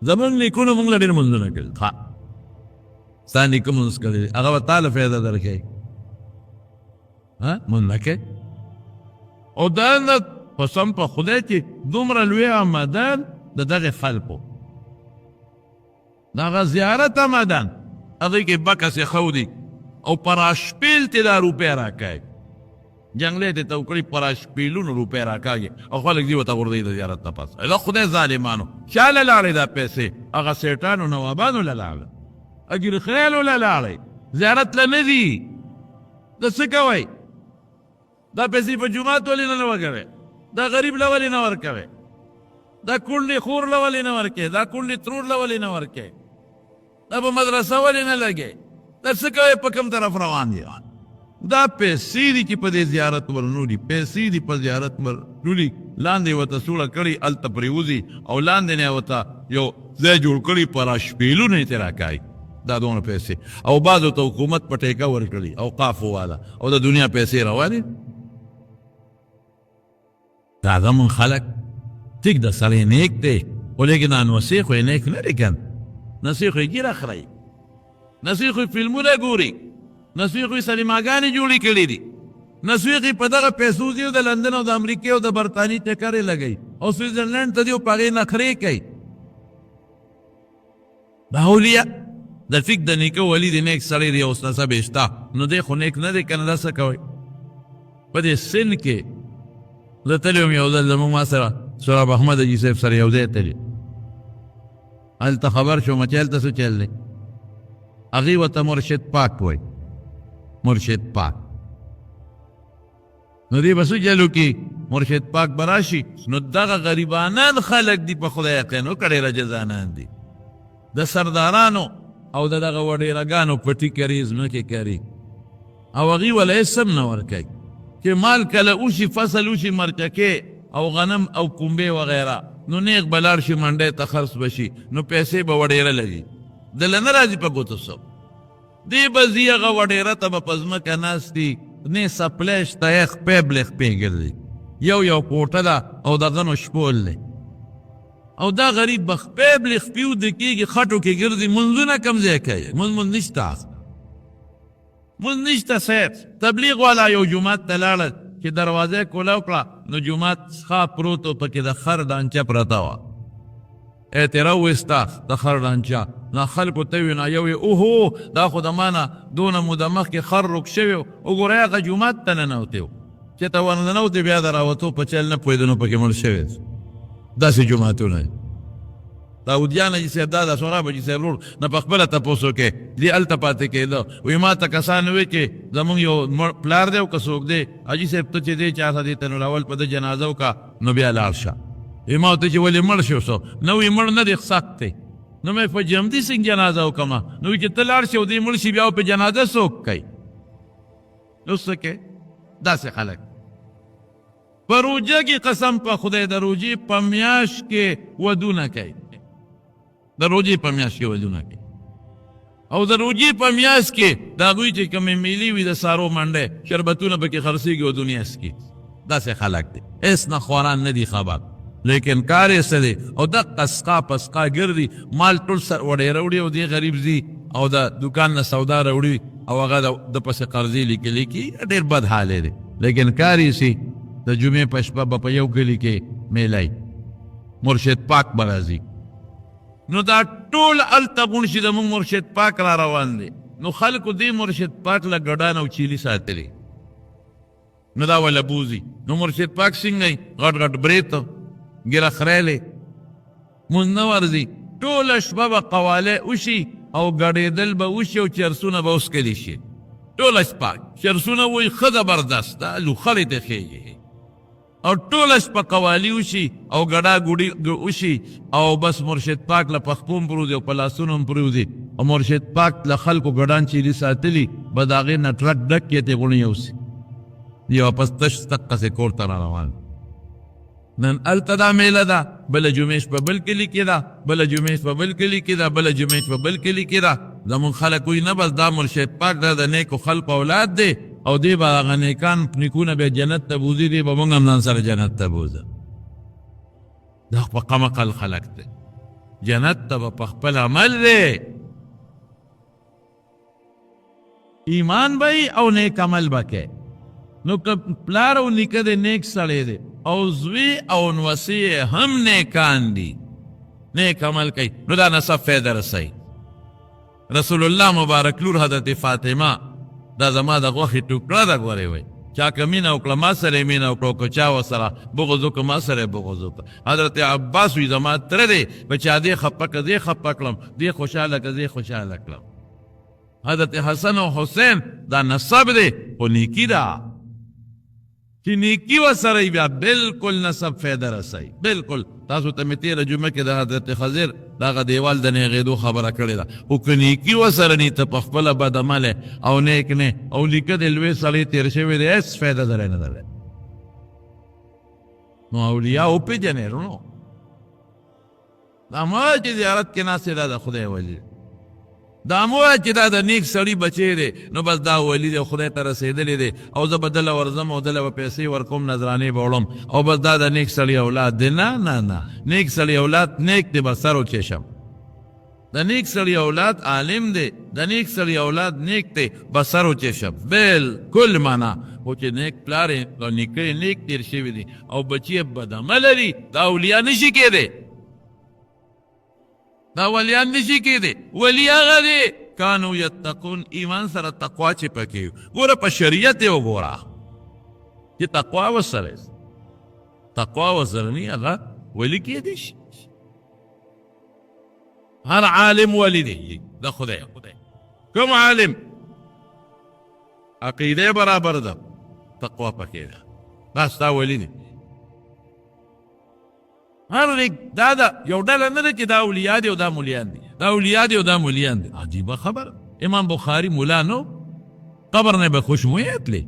زمونږ نیکونو مونږ له ډېر منځونه کړي ښه ستا نیکه مونځ کړی هغه به تا له فایده درکوي مونځ نه کوي او دا نه قسم په خدای چې دومره لوی آمدن د دغې خلکو د هغه زیارت آمدن هغې کې بکس یې ښودي او پراشپیل ته دا روپۍ راکوي جنګلی ته ته وکړي پراشپیلونو روپۍ راکاږي او خلک دې ورته غورځوي د زیارت نه پس دا خدای ظالمانو چا له لاړې دا پیسې هغه سیټانو نوابانو له لاړه اګیر خیالو له لاړې زیارت له نه دي د څه کوئ دا پیسې په جومات ولې نه ورکوئ دا غریب له ولې نه ورکوئ دا کونډې خور له ولې نه ورکوئ دا کونډې ترور له ولې نه ورکوئ دا په مدرسه ولې نه لګئ دا څه کوئ په کوم طرف روان دي دا پیسې دي چې په دې زیارت ورنولي پیسې دي په زیارت ورنولي لاندې ورته سوړه کړي هلته پرېوځي او لاندې نه ورته یو ځای جوړ کړي پراشپیلونه یې ترې راکاږي دا دونه پیسې او بعضو ته حکومت په ټیکه ورکړي اوقافو والا او د دنیا پیسې روانې دا زمون خلک ټیک د سړی نیک دی خو لیکن دا نوسې خو یې نیک نه دی کن نسې خو یې ګیره خوري نسې خو یې فلمونه ګوري نسې خو یې سینماګانې جوړې کړي دي نسې خو یې په دغه پیسو ځي د لندن او د امریکې او د برطانیې ټکرې لګوي او سویټزرلینډ ته ځي او په هغې نخرې کوي دا اولیا د فک د نیکه ولي د نیک سړی دی اوس نسب یې شته نو دی خو نیک نه دی که نه دا څه کوئ په دې سن کې زه تللی وم یو ځل زموږ ما سره سراب احمد حاجي صاحب سره یو ځای تلي هلته خبر شوم چې هلته څه چل دی هغې ورته مرشد پاک وایي مرشد پاک نو دې به څه چل وکړي مرشد پاک به راشي نو دغه غریبانان خلک دي په خدای یقین وکړې رجزانان دي د سردارانو او د دغه وډېرګانو پټي کري ځمکې کري او هغې وله هېڅ هم نه ورکوي چې مال کله وشي فصل وشي مرچکې او غنم او کومبې وغیره نو نیغ به لاړ شي منډۍ ته خرڅ به شي نو پیسې به وډېره لګي دله نه راځي په ګوتو څه دی به ځي هغه وډېره ته به په ځمکه ناست دي نه سپلی شته یې خپې بلې خپې ګرځي یو کوټه ده او د غنو شپول دی او دا غریب به خپې بلې خپې وده کېږي خټو کې ګرځي منځونه کم ځای کوي منځ نشته مونږ نشته صاحب تبلیغ والا یو جومات ته لاړل چې دروازه یې کولاو کړه نو جومات ښه پروت و پکې د خر ډانچه پرته وه اعتراف وایسته د خر ډانچه نو خلکو ته وي نو یو یې اوهو دا خو د ما نه دونه موده مخکې خر روک شوی و وګوره هغه جومات ته ننوتی و چې ته ورننوتې بیا د راوتو په چل نه پوهېده نو پکې مړ شوی داسې جوماتونه داودیان حاجي صاحب دا د سوراب حاجي صاحب ورور نه په خپله تپوس وکړې دې هلته پاتې کېده وایي ما ته کسان وایي چې زمونږ یو پلار دی او که څوک دی حاجي صاحب ته چې دی چا ته دې ته نو راول په ده جنازه وکړه نو بیا لاړ شه وایي ما ورته چې ولې مړ شو څو نه وایي مړ نه دی سخت دی نو مې په جمدي څنګه جنازه وکړمه نو وایي چې ته لاړ شې او دې مړ شي بیا په جنازه څوک کوي نو څه کوې داسې خلک په روژه کې قسم په خدای د روژې په میاشت کې ودونه کوي د روژې په میاشت کې ودونه کوي او د روژې په میاشت کې د هغوی چې کومې میلې وي د سارو منډې شربتونه پکې خرڅېږي او دنیا سکي داسې خلک دی هېڅ نه خواران نه دي خبر لیکن کار یې څه دی او دقه سقا پسقا ګرځي مال ټول سر وړی راوړي او دې غریب ځي او د دوکان نه سودا راوړي او هغه د پسې قرضې لیکلي کي ډېر بد حال دی لیکن کار یې سي د جمعې په شپه به په یو کلي کې میلی مرشد پاک به راځي نو دا ټول هلته غونډ شي زموږ مرشد پاک را روان دی نو خلکو دې مرشد پاک له ګډان او چیلي ساتلي نو دا وله بوځي نو مرشد پاک څنګه یي غټ غټ بریته ګیره خریلې مونځ نه ورځي ټوله شپه به قوالی وشي او ګډېدل به وشي او چرسونه به وسکلی شي ټوله شپه چرسونه وایي ښه زبردست دا لوخړې ته خېږي او ټوله شپه قوالي وشي او ګډا ګوډي وشي او بس مرشد پاک له پخپو هم پروځي او په لاسونو هم پروځي او مرشد پاک له خلکو ګډان چیلي ساتلي به د هغې نه ټرک ډک کې ترې غوڼې یوسي یو واپس تش دقسې کور ته را روان نن هلته دا میله ده بله جمعې شپه بل کلي کې ده بله جمعې شپه بل کلي کې ده بله جمعې شپه بل کلي کې ده زمون خلک وایي نه بس دا مرشد پاک دا د نیکو خلقو اولاد دی او دی به هغه نیکان نیکونه به جنت ته بوځي دی به موږ هم ځان سره جنت ته بوځه دا په قمقل خلق دی جنت ته به په خپل عمل دی ایمان به او نیک عمل به کوي نو که پلار او نیکه دی نیک سړی دی او زوی او نوسی هم نیکان دی نیک عمل کوي نو دا نسب فایده رسوي رسول الله مبارک لور حضرت فاطمه دا زما د غوښې ټوکړه ده ګورې وایي چا که مینه وکړه ما سره یې مینه وکړه که چا ورسره بغض وکړه ما سره یې بغض وکړه حضرت عباس وایي زما تره دی په چا دې خفه که دې خفه کړم دې خوشحاله که دې خوشحاله کړم حضرت حسن او حسین دا نسب دی خو نیکي ده چې نیکي ورسره وي بیا بلکل نسب فایده رسوي بلکل تاسو ته مې تېره جمعه کې د حضرت خضر د هغه دیوال د نیغېدو خبره کړې ده خو که نیکي ورسره نی ته په خپله بد عمل او نیک نه او نیکه د لوی سړی تېر شوی دی هېڅ فایده دری نه درلی نو اولیا وپېژنې نو دا مه چې زیارت کې ناست دا د خدای ولی دا مه چې دا د نیک سړي بچی دی نو بس دا ولی دی خدای ته رسېدلی دی او زه به دله ورځم او دله به پیسې ورکوم نظرانې به وړم او بس دا د نیک سړي اولاد دی نه نه نه نیک سړي اولاد نیک دی به سر وچېشم د نیک سړي اولاد عالم دی د نیک سړي اولاد نیک دی به سر وچېشم بلکل معنا خو چې نیک پلار او نیکه نیک تېر شوي دي او بچي یې بدعمله لري دا اولیا نشي کېدی دا ولیان نشي کېدی ولی هغه دی کانو یتقون ایمان سره تقوا چې پکې ګوره په شریعت یې وګوره چې تقوا ورسره تقوا ورسره نی هغه ولی کېدی شي هر عالم ولی دی د خدای کوم عالم عقیده برابر ده تقوا پکې ده دا ستا ولی دی هر نیک دا دا یو ډله نه ده چې دا اولیا دي او دا مولیان دي دا اولیا دي او دا مولیان دي عجیبه خبر امام بخاری مولا نو قبر نه به خوشمویه تلی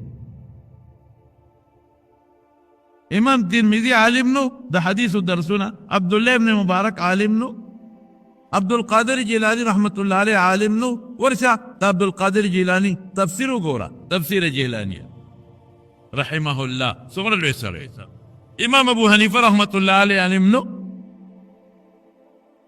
امام ترمذی عالم نو د حدیث و درسونه عبدالله ابن مبارک عالم نو عبدالقادر جیلانی رحمت الله علیه عالم نو ورشا دا عبدالقادر جیلانی تفسیر وګوره تفسیر جیلانی رحمه الله څومره لوی سړی امام ابو حنیفه رحمت الله علیه عالم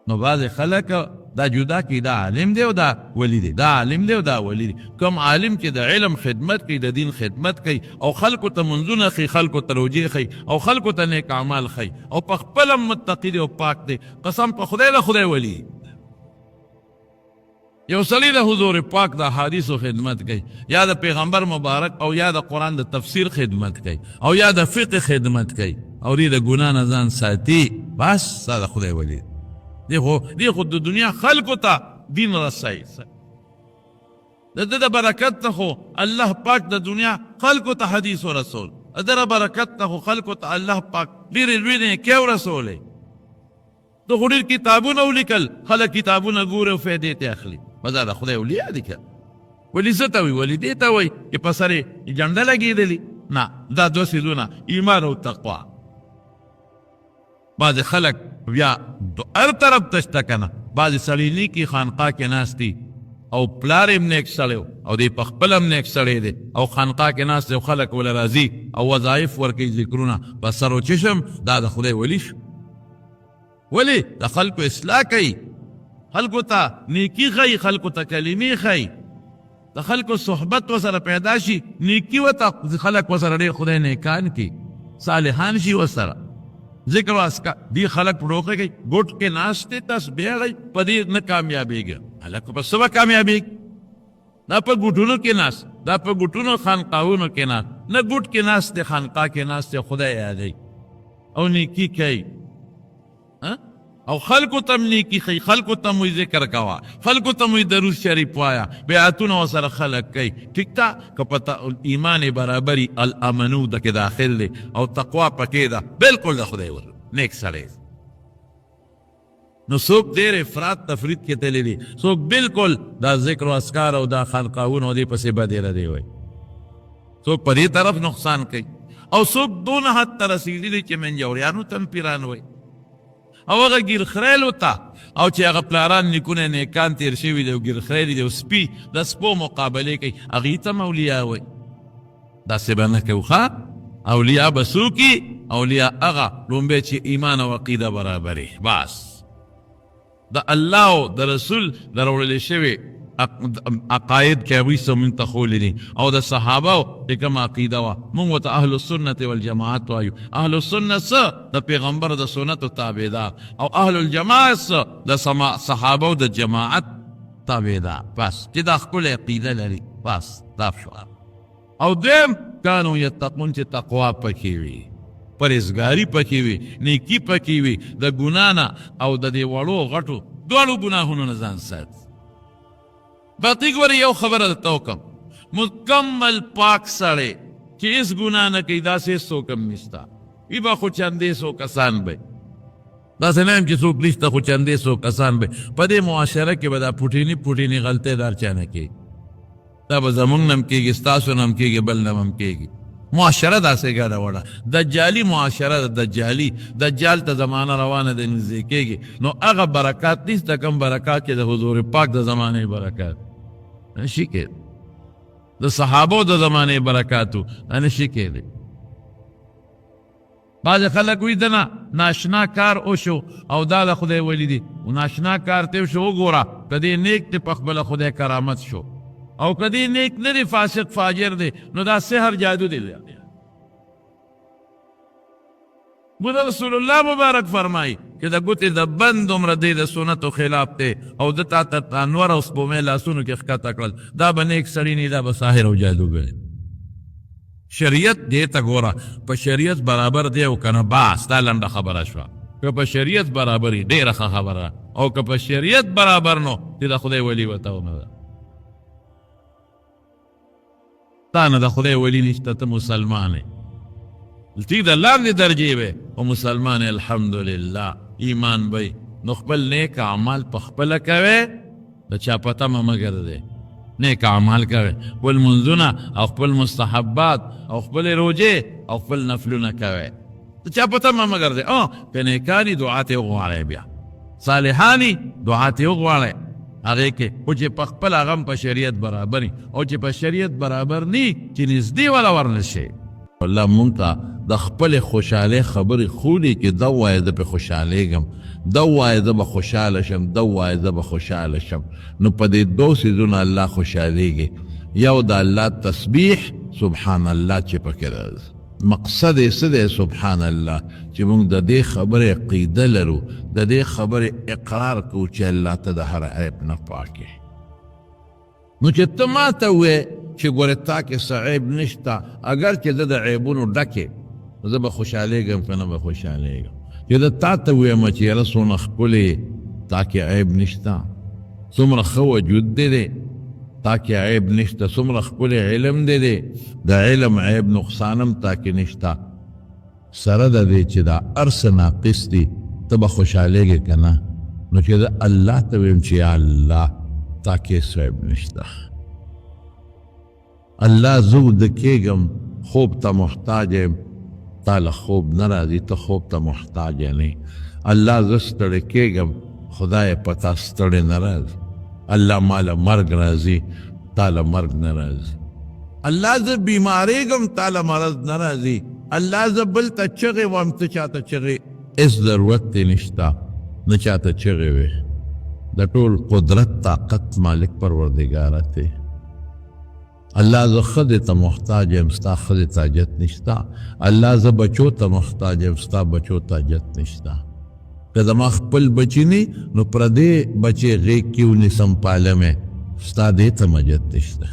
نو بعض خلک دا جدا کی دا عالم دی او دا ولی دی دا عالم دی او دا ولی دی کم عالم چې د علم خدمت کوي د دین خدمت کوي او خلکو ته منځونه ښیي خلکو ته روجې ښیي او خلکو ته نیک اعمال ښیي او په خپله متقي دی او پاک دی قسم په خدای د خدای ولی یو سړی د حضور پاک د احادیثو خدمت کوي یا د پیغمبر مبارک او یا د قرآن د تفسیر خدمت کوي او یا د فقه خدمت کوي او دی د ګناه نه ځان ساتي بس دا د خدای ولی دی خو د دنیا خلکو ته دین رسوي د ده د برکت ته خو الله پاک د دنیا خلکو ته حدیث و رسول د ده برکت ته خو خلکو ته الله پاک ډېرې لوی نیکۍ ورسولی د خو ډېر کتابونه ولیکل خلک کتابونه ګوري او فایدې ته اخلي بس دا د خدای اولیا دي که ولی څه ته وایي ولی دې ته وایي چې په سر یې جنډه لګېدلي نه دا دوه څیزونه ایمان او تقوا بعض خلک بیا هر طرف ته شته که نه بعضې سړي نیکي خانقاه کې ناست دي او پلار یې نیک سړی او دی په خپل هم نیک سړی دی او خانقاه کې ناست دی او خلک وله راځي او وظایف ورکوي ذکرونه په سر وچشم دا د خدای ولی شو ولی د خلکو اصلاح کوي خلکو ته نیکی ښیي خلکو ته کلمې ښیي د خلکو صحبت ورسره پیدا شي نیکي ورته خلک ورسره ډېر خدای نیکان کي صالحان شي ورسره ذکر واسکا دی خلق پڑوکے گئی گھٹ کے ناستے تسبیح گئی پدی نہ کامیابی گیا حالکہ پس سوا کامیابی نہ پا گھٹونو کے ناس نہ پا گھٹونو خانقاہونو کے ناس نہ گھٹ کے ناستے خانقاہ کے ناستے خدا یادی او نیکی کئی او خلقو تم نیکی خی خلقو تم وی ذکر کوا خلقو تم وی درود شریف وایا بیعتون وصر خلق کئی ٹھیک تا کپتا ایمان برابری الامنو دا کے داخل لے او تقوی پکی دا بالکل دا خدای ور نیک سڑے نو سوک دیر افراد تفرید کے تلی لی سوک بالکل دا ذکر و اسکار او دا خانقاون او دی پسی بدیر دی ہوئی سوک پدی طرف نقصان کئی او سوک دون حد ترسیدی لی چی من جوریانو تم پیران ہوئی او هغه ګیر خریل وتا او چې هغه پلاران نیکونه نیکان تیر شوي دي او ګیرخیري دي او سپي د سپو مقابلې کوي هغې ته هم اولیا وایي داسې به نه کوو ښه اولیا به څوک اولیا هغه لومبی چې ایمان او عقیده برابري بس د الله او د رسول د راوړلې شوي عقاید کې هغوی څه مونږ ته ښولي دي او د صحابهو چې کومه عقیده وه مونږ ورته اهل السنت والجماعت وایو اهل السنت څه د پیغمبر د سنتو تابعدار او اهل الجماعت څه د صحابهو د جماعت تابعدار بس چې دا ښکلې عقیده لري بس دا شو او دویم کانو یتقون چې تقوا پکې وي پرهیزګاري پکې وي نیکي پکې وي د ګناه نه او د دې وړو غټو دواړو ګناهونو نه ځان ساتي باقی ګوره یو خبره درته وکړم مکمل پاک سړی چې هېڅ ګناه نه کوي داسې هېڅوک هم نشته وي به خو چندې څو کسان به داسې نه یم چې څوک نشته خو چندې څو کسان به په دې معاشره کې به دا پوټیني غلطۍ دار چا نه کوي دا به زمونږ نه هم کېږي ستاسو نه هم کېږي بل نه هم کېږي معاشره داسې ګډه وړه دجالي معاشره ده دجال ته زمانه روانه ده نږدې کېږي نو هغه برکات نشته کوم برکات چې د حضور پاک د زمانې برکات نشي کېد د صحابو د زمانې برکاتو نشي کېدی بعضې خلک وي دنه ناشنا کار وشو او دا د خدای ولی دي ناشنا کار ته شو وګوره که دې نیک دی په خپله خدای کرامت شو او که دې نیک نه دی فاسق فاجر دی نو دا سحر جادو دی بود رسول الله مبارک فرمایی که د ګوتې د بند عمره دی د سنتو خلاف دی او د تا ته انور او سپومې لاسونو کې ښکته کړل دا به نیک سړي نه دا به ساحر او جادوګر شریعت دې ته ګوره په شریعت برابر دی او که نه بس دا لنډه خبره شوه که په شریعت برابر وي ډېره ښه خبره او که په شریعت برابر نو چې د خدای ولي ورته ونه ده تا نه د خدای ولی نشته ته مسلمان یې ټیک د لاندې درجې وې او مسلمان الحمدلله ایمان به نو خپل نیک اعمال په خپله کوې د چا په تمه مه ګرځې نیک اعمال کوې خپل منځونه او خپل مستحبات او خپل روجې او خپل نفلونه کوې د چا په تمه مه ګرځې که نیکاني دعا ته وغواړئ بیا صالحاني دعا ته وغواړئ هغې کې خو چې په خپل هغه هم په شریعت برابر وي او چې په شریعت برابر نی چې نږدې وله ورنشي الله مونږ ته د خپلې خوشحالۍ خبرې ښولي چې ده ووایه زه پرې خوشحالېږم ده ووایه زه به خوشحاله شم ده ووایه زه به خوشحاله شم نو په دې دو څیزونو الله خوشحالېږي یو د الله تسبیح سبحان الله چې پکې راځي مقصد یې څه دی سبحان الله چې موږ د دې خبرې عقیده لرو د دې خبرې اقرار کوو چې الله ته د هر عیب نه پاک یې نو چې ته ما ته ووایې چې ګورې تا کې څه عیب نشته اگر چې زه د عیبونو ډک یې زه به خوشحالېږم که نه به خوشحالېږم چې زه تا ته ووایم چې یاره څومره ښکلې تا کې عیب نشته څومره ښه وجود دی تا کې عیب نشته څومره ښکلی علم دی د علم عیب نقصان هم تا کې نشته سره د دې چې دا هر څه ناقص دي ته به خوشحالېږې که نه نو چې زه الله ته ویم چې یا الله تا کې څه عیب نشته الله زه وده کېږم خوب ته محتاج یم تا له خوب نه راځي ته خوب ته محتاج نه الله زه ستړی کېږم خدای په تا ستړی نه راځي الله ماله مرګ راځي تا له مرګ نه راځي الله زه بیمارېږم تا له مرض نه راځي الله زه بل ته چغې وم ته چاته چغې هېڅ ضرورت دې نشته نه چاته چغې وې د ټول قدرت طاقت مالک پروردګاره ته الله زه ښځې ته محتاج یم ستا ښځې ته حاجت نشته الله زه بچو ته محتاج یم ستا بچو ته حاجت نشته که زما خپل بچي نی نو پردې بچې غېږ کې ونیسم پالمې ستا دې ته حاجت نشته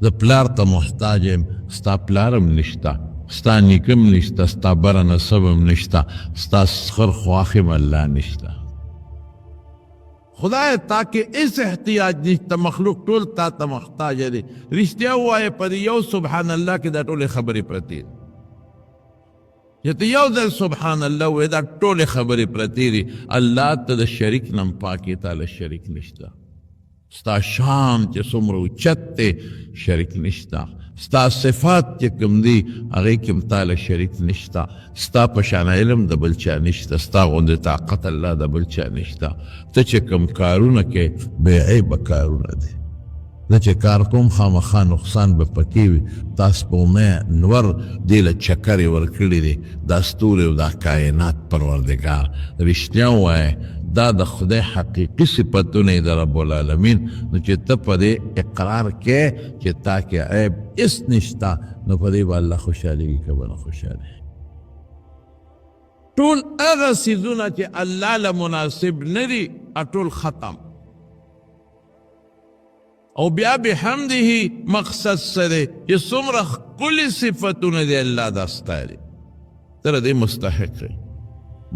زه پلار ته محتاج یم ستا پلار هم نشته ستا نیکه هم نشته ستا بره نسب هم نشته ستا خر خواښ هم الله نشته خدای تا کې هېڅ احتیاج نشته مخلوق ټول تا ته محتاج دی رښتیا ووایه په دې یو سبحان الله کې دا ټولې خبرې پرتې دي چې ته یو ځل سبحان الله وایې دا ټولې خبرې پرتې دي الله ته د شریک نه هم پاک یې تا له شریک نشته ستا شان چې څومره اوچت دی شریک نشته، ستا صفات چې کوم دي هغې کې هم تاله شریک نشته، ستا په شان علم د بل چا نشته، ستا غوندې طاقت الله د بل چا نشته. ته چې کوم کارونه کې بې عیبه کارونه دي، زه چې کار کوم خامخا نقصان به پکې وي. دا سپومۍ نور دې له چکرې ورکړي دي، دا ستوري او دا کائنات پروردګار رښتیا ووایه دا د خدای حقیقي صفتونه د رب العالمین. نو چې ته په دې اقرار کې چې تا کې عیب هېڅ نشته، نو په دې به الله خوشحالېږي که به نه خوشحالېږي. ټول هغه څیزونه چې الله له مناسب نه دي ټول ختم، او بیا بحمده مقصد څه دی چې څومره ښکلي صفتونه دي الله دا ستا دي، ته د دې مستحق یې.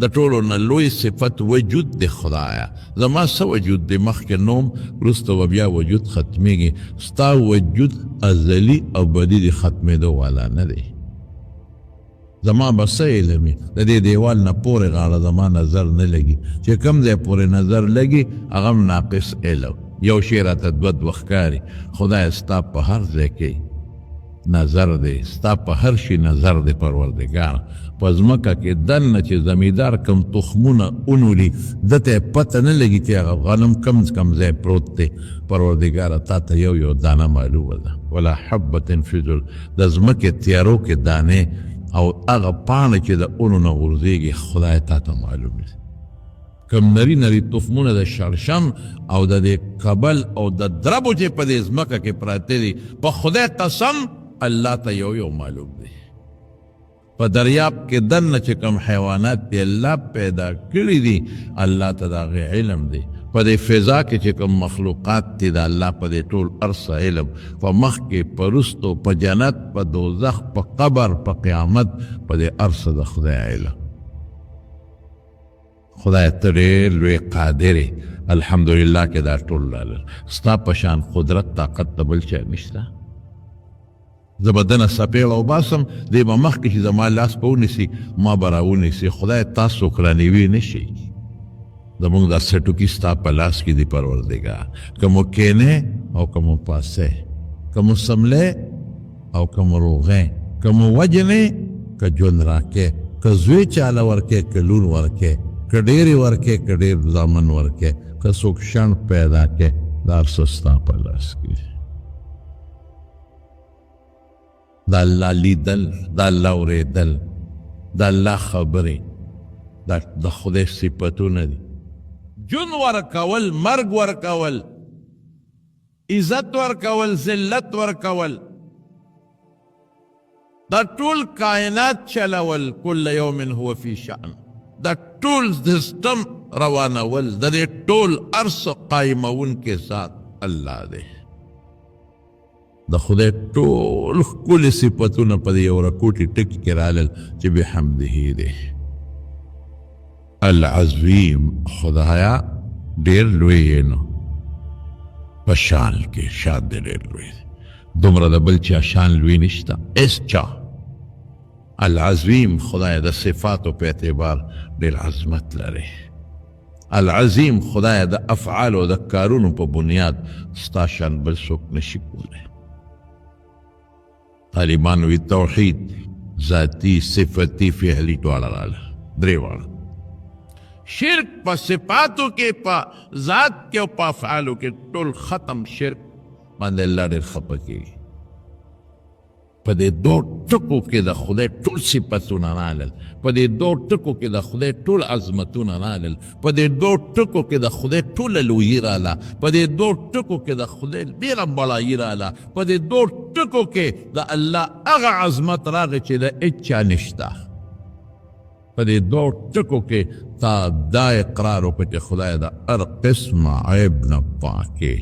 د ټولو نه لوی صفت وجود دی. خدایا زما څه وجود دی مخکې نوم وروسته به بیا وجود ختمیږي، ستا وجود ازلي ابدي دی، ختمېدو والا نه دی. زما به څه علم د دې دیوال نه پورې غاړه زما نظر نه لګي، چې کوم ځای پورې نظر لګي هغه هم ناقص علم. یو شی راته دوه دوه ښکاري، خدای ستا په هر ځای کې نظر دی، ستا په هر شي نظر دی پروردګار. په ځمکه کې دننه چې زمیندار کم تخمونه اونولي ده ته یې پته نه لګي چې هغه غنم کم ځای پروت دی. پروردګاره تا ته یو یو دانه معلومه ده. ولا حبة فی د ځمکې تیارو کې دانې او هغه پاڼه چې د اونو نه غورځېږي خدای تا ته معلوم دی. کم نری نری تخمونه د شړشم او د دې کبل او د دربو چې په دې ځمکه کې پراته دي، په خدای قسم الله ته یو یو معلوم دی. په دریاب کې دننه چې کوم حیوانات دی الله پیدا کړي دي الله ته د هغې علم دی. په دې فضا کې چې کوم مخلوقات دي د الله په دې ټول ارسه علم. په مخکې په وروستو په جنت په دوزخ په قبر په قیامت په دې ارسه د خدای علم. خدای ته ډېر لوی قادر یې. الحمدلله کې دا ټول لرل، ستا په شان قدرت طاقت د بل چا نشته. زه به دنه څپېړه وباسم، دی به مخکې چې زما لاس به ونیسي ما به راونیسي. خدای تا څوک رانیوي نه شي. زمونږ دا سټوکي ستا په لاس کې دي پروردګار. که مو کینې او که مو پاسې، که مو سملې او که مو روغې، که مو وجنې که ژوند راکې، که زوی چاله ورکې که لور ورکې، که ډېرې ورکې که ډېر زامن ورکې، که څوک شڼ پیدا کې، دا هر څه ستا په لاس کې دي. دا الله لیدل، دا الله اورېدل، دا الله خبرې، دا د خدای صفتونه دي. جون ورکول، مرګ ورکول، عزت ورکول، ذلت ورکول، دا ټول کائنات چلول، کل یوم هو فی شأن، دا ټول سیسټم روانول، د دې ټول ارس قایمونکی ذات الله دی. د خدای ټول ښکلي صفتونه په دې یو رکوټي ټکي کې رالل چې بحمده دی. العظیم، خدایا ډېر لوی یې نو په شان کې شان دی ډېر لوی دی. دومره د بل چا شان لوی نشته هېڅ چا. العظیم خدای د صفاتو په اعتبار ډېر عظمت لري. العظیم خدای د افعالو د کارونو په بنیاد ستا شان بل څوک نشي کولی. طالبان وی توحید ذاتی صفتی فعلی دواړه راله، درې واړه. شرک په صفاتو کې، په ذات کې او په افعالو کې ټول ختم. شرک باندې الله ډېر خفه کېږي. په دې دوه ټکو کې د خدای ټول صفتونه رالل، په دې دوه ټکو کې د خدای ټول عظمتونه رالل، په دې دوه ټکو کې د خدای ټوله لویي راله، په دې دوه ټکو کې د خدای ډېره بړایي راله، په دې دوه ټکو کې د الله هغه عظمت راغی چې د هېچا نشته. په دې دوه ټکو کې تا دا اقرار وکړه چې خدای د هر قسمه عیب نه پاکې.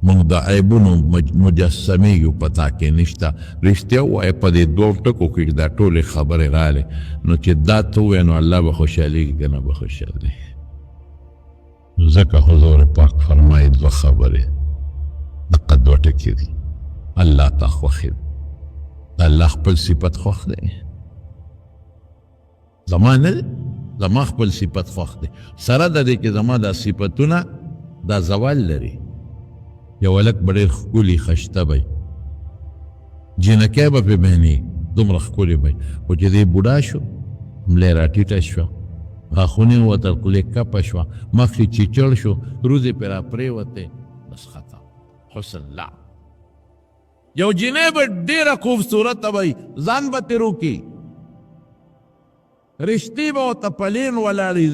موږ د عیبونو مجسمېږو په تا کې نشته. رښتیا ووایه په دې دوه ټکو کې دا ټولې خبرې رالې، نو چې دا ته ووایه نو الله به خوشحالېږي که نه به خوشحالېږي. ځکه حضور پاک فرمایي دوه خبرې دقه دوه ټکي دي. الله ته خوښ دی، د الله خپل صفت خوښ دی. زما نه دی، زما خپل صفت خوښ دی. سره د دې چې زما دا صفتونه دا زوال لري، یو هلک به ډېر ښکلي خشته به جینکۍ به پرې بهني دومره ښکلې به خو چې دی بوډا شو ملی راټیټه شوه غاښونه یې ووتل خولې کپه شوه مخ یې چیچړ شو روزې پرې راپرېوتې بس ختم حسن لا یو جینۍ به ډېره خوبصورته به ځان به ترې وکړي رشتې به ورته پلین ولاړې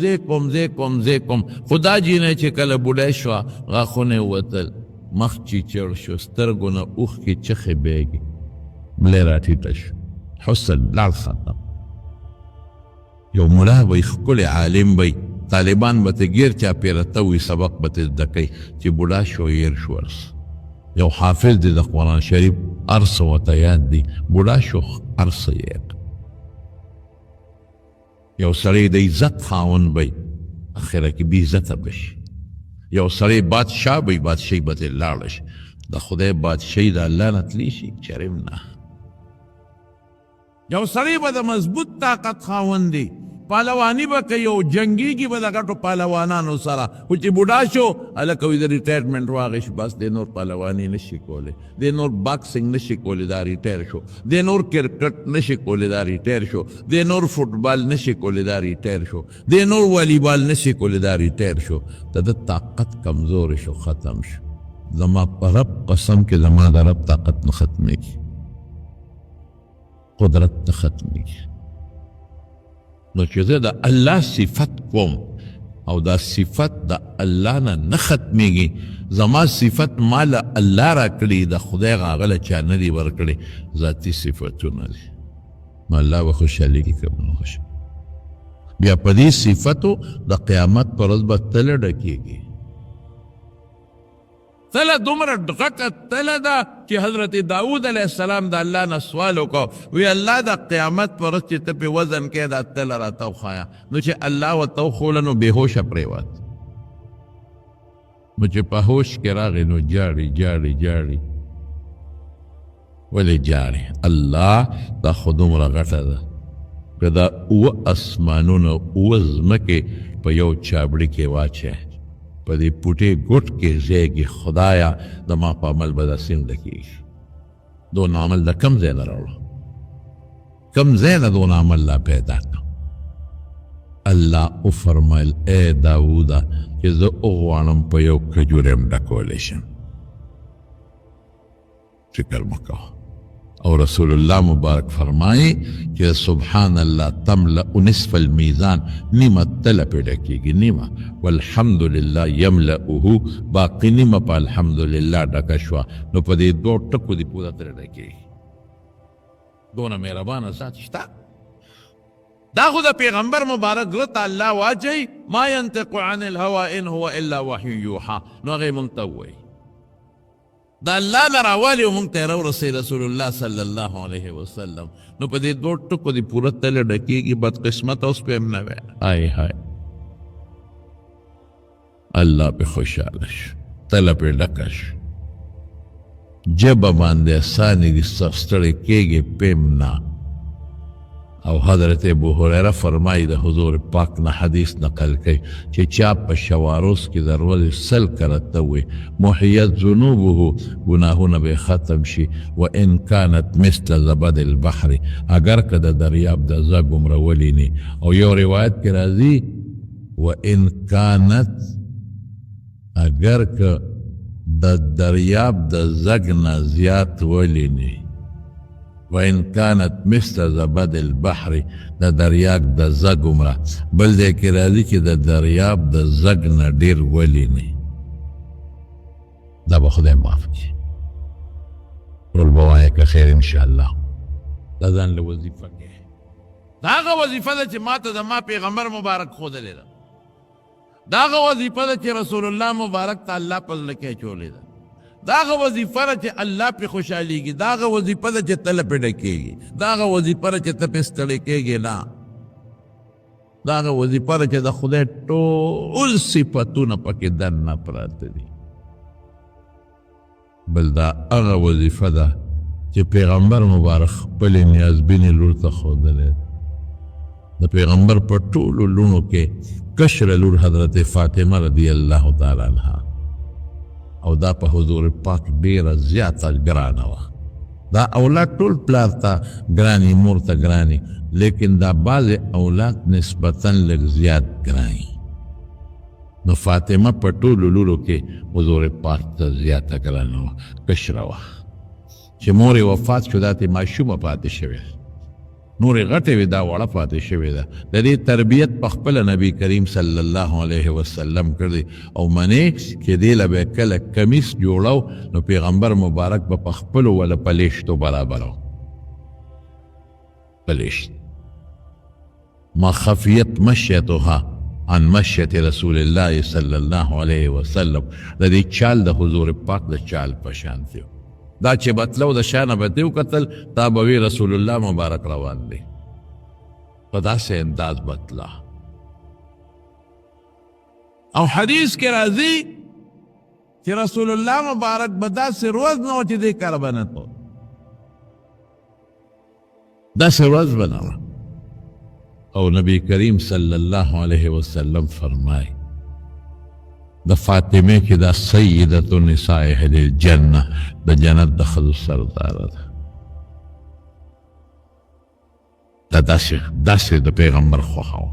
زه کوم خو دا جینۍ چې کله بوډۍ شوه غاښونه یې ووتل مخ چیچړ شو سترګو نه اوښکې چخې بیږي ملی راټیټه شو حسن لاړ ختم یو ملا به ښکلی عالم به طالبان به ته ګیر چاپېره ته وي سبق به ته زده کوي چې بوډا شو هېر شو هر څه یو حافظ دی د قرآن شریف هر څه ورته یاد دی بوډا شو هر څه هېر یو سړی د عزت خاوند به اخره کې بې عزته به شي یو سړی بادشاه به بادشاهي به ترې لاړه شي د خدای بادشاهي د الله نه تللی شي چرم نه یو سړی به د مضبوط طاقت خاوند دی پهلواني به که یو جنګیږي به د ګټو پهلوانانو سره خو چې بوډا شو هلکه وي د ریټایرمنټ واغېش بس دی نور پهلواني نه شي کولی دی نور باکسنګ نه شي کولی دا ریټایر شو دی نور کرکټ نه شي کولی دا ریټایر شو دی نور فوټبال نه شي کولی دا ریټایر شو دی نور والیبال نه شي کولی دا ریټایر شو د ده طاقت کمزورې شو ختم شو زما په رب قسم کې زما د رب طاقت نه ختمېږي قدرت نه ختمېږي نو چې زه د الله صفت کوم او دا صفت د الله نه نه ختمېږي زما صفت ما له الله را کړي د خدای هغه له چا نه دي ورکړي ذاتي صفتونه دي نو الله به خوشحالېږي که به نه خوشحال بیا په دې صفتو د قیامت په ورځ به تله ډکېږي تله دومره غټه تله ده چې حضرت داود علیه السلام د الله نه سوال وکړو وی الله د قیامت په ورځ چې ته پې وزن کې دا تله راته وښایه نو چې الله ورته وښوله نو بېهوشه پرېوت نو چې په هوش کې راغی نو جاړي ولې جاړي الله دا خو دومره غټه ده که دا اوه اسمانونه اوه ځمکې په یو چابړي کې واچوې په دې پوټې ګوټ کې ځایږي خدایا د ما په عمل به دا څنګه کېږي دون عمل د کم ځای نه راوړه کم ځای نه دون عمل لا پیدا کړه الله وفرمیل ای داوده چې زه وغواړم په یو کجورې م ډکولی شم فکر مه کوه او رسول الله مبارک فرمایي چې سبحان الله تملأ نصف الميزان نیمه تله پې ډکېږي نیمه والحمدلله یملأه باقي نیمه په الحمدلله ډکه شوه نو په دې دوه ټکو دې پوره ترې ډکېږي دونه مهربانه ذات شته دا خو د پیغمبر مبارک زړه ته الله واچوي ما ینطق عن الهوى ان هو الا وحی یوحى نو هغې مونږ ته ووایي دا الله نه راوالي مونږ ته یې راورسوي رسول الله صلی الله علیه وسلم نو په دې دوه ټکو دې پوره تله ډکېږي بدقسمت اوس پې هم نه وی های الله پې خوشحاله شو تله پې ډکه شو ژبه باندې اسانې دي ستړی کېږي پې هم نه او حضرت ابو هریره فرمایي د حضور پاک نه حدیث نقل کوي چې چا په شواروس کې د ورځې سل کرته وي محیت ذنوبه ګناهونه به ختم شي و ان کانت مثل زبد البحر اگر که د دریاب د زګ عمره ولینی او یو روایت کې راځي و ان کانت اگر که د دریاب د زګ نه زیات ولینی وإن كانت مثل زبد البحر دا دریاب دا زگ عمره بل دے کی راضی چې د دریاب د زگ نه ډیر ولی نه دا به خدای معاف کړي ټول به وایه که خیر انشاءالله دا ځان له وظیفه کې دا هغه وظیفه ده چې ما ته زما پیغمبر مبارک ښودلې ده دا هغه وظیفه ده چې رسول الله مبارک ته الله په زړه کې اچولې ده دا هغه وظیفه ده چې الله پې خوشحالېږي دا هغه وظیفه ده چې تله پې ډکېږي دا هغه وظیفه ده چې ته پې ستړی کېږې نه دا هغه وظیفه ده چې د خدای ټول صفتونه پکې دننه پراته دي بل دا هغه وظیفه ده چې پیغمبر مبارک خپلې نیازبینې لور ته ښودلی د پیغمبر په ټولو لوڼو کې کشره لور حضرت فاطمه رضی الله تعالی عنها او دا په حضور پاک ډیره زیاته ګرانه وه. دا اولاد ټول پلار ته ګراني، مور ته ګراني، لیکن دا بعضې اولاد نسبتاً لږ زیات ګراني. نو فاطمه په ټولو لورو کې حضور پاک ته زیاته ګرانه وه، کشره وه. چې مور یې وفات شو دا ترې ماشومه پاتې شوې، نورې غټې وې دا وړه پاتې شوې ده. د دې تربیت په خپله نبي کریم صلی الله علیه وسلم کړی او منې چې دې له به کله کمیس جوړو نو پیغمبر مبارک به په خپلو وله پلیشتو برابرو. پلیشت ما خفیت مشیتها عن مشیت رسول الله صلی الله علیه وسلم. د دې چال د حضور پاک د چال په شان دی. دا چې بتلو د شانه به دیو کتل دا به وی رسول الله مبارک روان دی، په داسې انداز بتلا. او حدیث کې راځي چې رسول الله مبارک به داسې روز نه و چې دی کار به نه تو، داسې روز به نه وه. او نبی کریم صلی الله علیه وسلم فرمای د فاطمه کې دا سیدة نساء اهل الجنه، د جنت د ښځو سرداره ده. دا داسې د پیغمبر خوښه وه.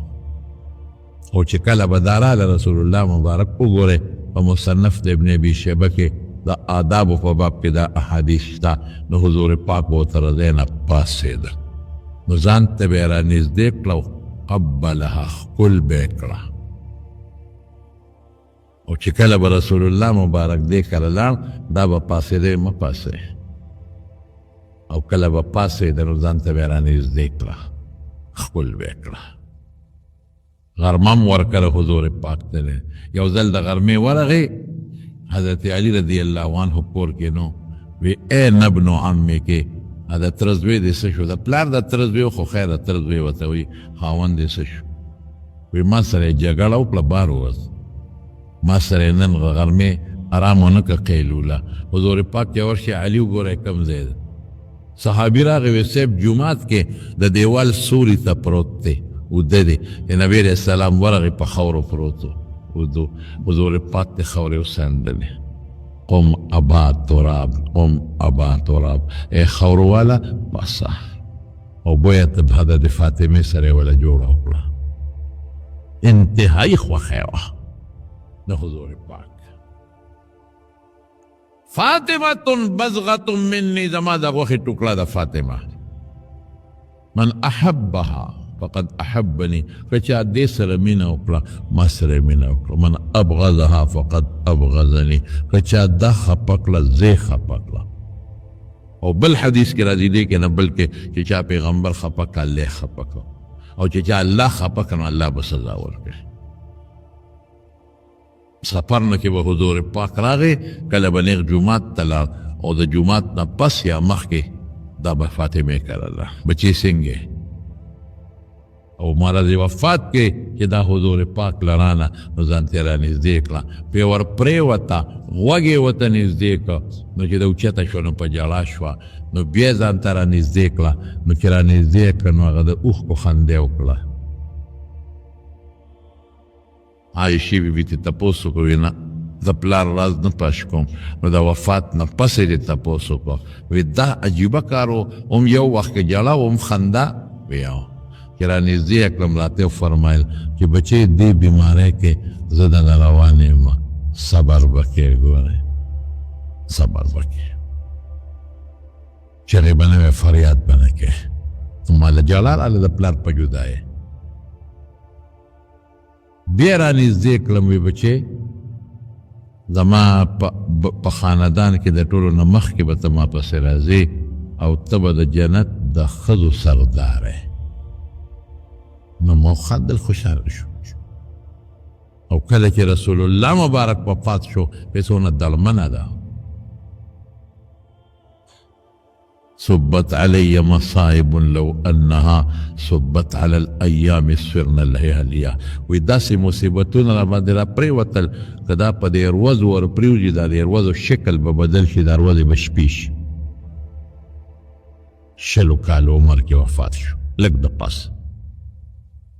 او چې کله به دا راله رسول الله مبارک وګورئ په مصنف د ابن ابي شیبه کې د آدابو په باب کې دا احادیث شته، نو حضور پاک به ورته له ځای نه پاڅېده، نو ځان ته به یې رانږدې کړه او قبلها ښکل به یې کړه. او چې کله به رسول الله مبارک دې کله لاړ دا به پاسېدی مه پاسئ، او کله به پاسېده نو ځان ته به یې رانږدې کړه، ښکل به یې کړه. غرمه م ورکړه حضور پاک ته. یو ځل د غرمې ورغې حضرت علی رضی الله عنه کور کې نو وی ای نبنو عمې کې د تره زوی دې څه شو؟ د پلار د تره زوی خو خیر د تره زوی ورته وایي خاوند دې څه شو؟ وی ما سره یې جګړه وکړه، بار ووت، ما سره یې نن غرمې ارام ونه کړه قیلوله. حضور پاک چې ورشي علي وګورئ کوم ځای ده. صحابي راغی وی صاحب جومات کې د دیوال سوري ته پروت دی، اوده دی. نبی علیه السلام ورغی په خاورو پروت و، حضور پاک ته خاورې وسنډلې. قم ابا تراب، قم ابا تراب، ای خاورو والا پاسه. او بویه ته د فاطمې سره یې وله جوړه وکړه. انتهایی خوښه وه د حضور پاک. فاطمة بزغة مني، زما د غوښې ټوکړه د فاطمه. من احبها فقد احبني، که چا دې سره مینه وکړه ما سره مینه وکړه. من ابغضها فقد ابغضني، که چا دا خفه کړه زه خفه کړه. او بل حدیث کې راځي دې کې نه بلکې چې چا پیغمبر خفه کړه الله خفه کړه، او چې چا الله خفه کړه الله به سزا ورکړي. سفر نه کې به حضور پاک راغی، کله به نیغ جومات ته لاړ او د جومات نه پس یا مخکې دا به فاطمه کرله بچې څنګه. او مرض وفات کې چې دا حضور پاک لرانه نو ځان ته رانږدې کړه، پې ور پرېوته، غوږ یې ورته نږدې کړه، نو چې د اوچته شوه نو په ژړا شوه، نو بیا یې ځان ته رانږدې کړه، نو چې رانږدې کړه نو هغه د اوښکو خندا یې وکړه. عایشې بیبي ته تپوس وکړو، وی نه د پلار راز نه پاش کوم. نو د وفات نه پسې دې تپوس وکړو، وی دا عجیبه کار و، هم یو وخت کې ژړا و هم خندا. وی چې رانږدې یې کړم راته وفرمیل چې بچې دې بیمارۍ کې زه دله روان یم، صبر به کې، ګورئ صبر به کې، چغې به نه وې، فریاد به نه کې. ما له ژړا راله د پلار په جدایۍ. بیا رانږدې کړم، وی بچې زما په خاندان کې د ټولو نه مخکې به ته ما پسې راځې او ته به د جنت د ښځو سردار یې. نو مخدل خوشحاله شو. او کله چې رسول الله مبارک وفات شو بیا څونه دلمنه ده. صبت علی مصائب لو انها صبت علی الايام سرنا اللياليه. وی داسې مصیبتونه را باندې را پرېوتل که دا په دې ورځو ور پرېوځي، دا د ورځو شکل به بدل شي، دا ورځې به شپې شي. 20 کالو عمر کې وفات شو، لږ د پس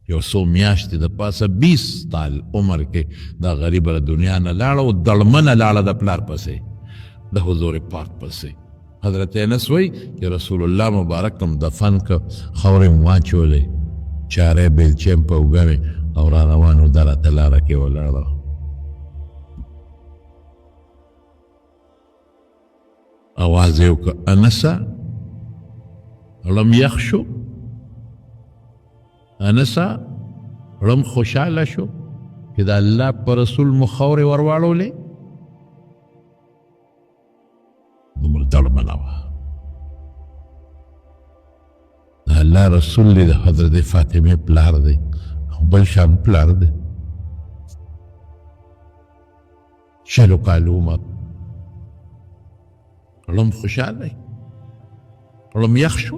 چې یو څو میاشتې د پاسه 20 کال عمر کې دا غریب له دنیا نه لاړه او دړمنه لاړه د پلار پسې د حضور پاک پسې. حضرت انس وی چې رسول الله مبارک هم دفن که خاورې م واچولې چارې بیلچې م په اوږه وې او را روانو دره ته لاره کې ولاړه. آواز یې وکړه انسه ړم یخ شو، انسه ړم خوشحاله شو چې د الله په رسول مو خاورې ور واړولې. دومره دړمنه وه. د الله رسول دی د حضرت فاطمې پلار دی او بل شان پلار دی. 60 کالو عمر، ړم خوشحال دی، ړم یخ شو،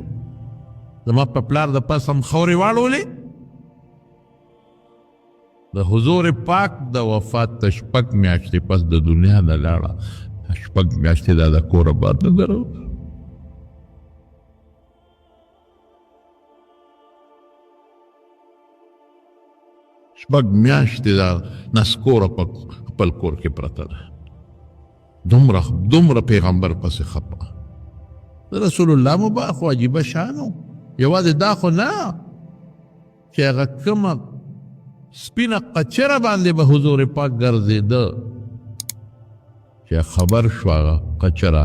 زما په پلار د پاسه هم خاورې واړولې. د حضور پاک د وفات ته 6 میاشتې پس د دنیا نه لاړه. 6 میاشتې دا د کوره باد نه درو. شپږ میاشتې دا نسکوره په خپل کور کې پرته ده. دومره پیغمبر پسې خپه. رسول الله مبارک خو عجیبه شانو. یوازې دا خو نه چې هغه کومه سپینه قچره باندې به حضور پاک ګرځېده چې خبر شو هغه قچره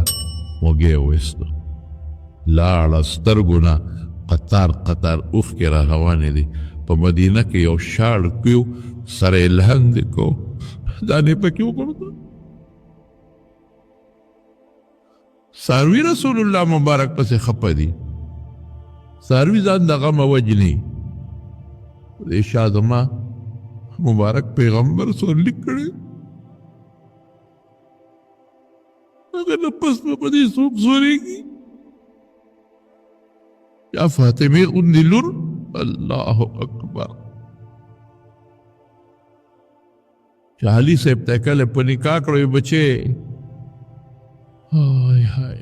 موږې ویسته لاړه سترګو نه قطار قطار اوښکې را روانې دي. په مدینه کې یو شاړ کیو سره یې لهنګ کو دانې پکې وکړو. ساروي رسول الله مبارک پسې خپه دي. ساروي ځان د غمه وجني. د شاه زما مبارک پیغمبر سورلیک کړی هغه نه پس په دې څوک زورېږي. یا فاطمې غوندې لور، الله اکبر. چې علي صاحب ته کله په نکاح کړی بچې هاي هاي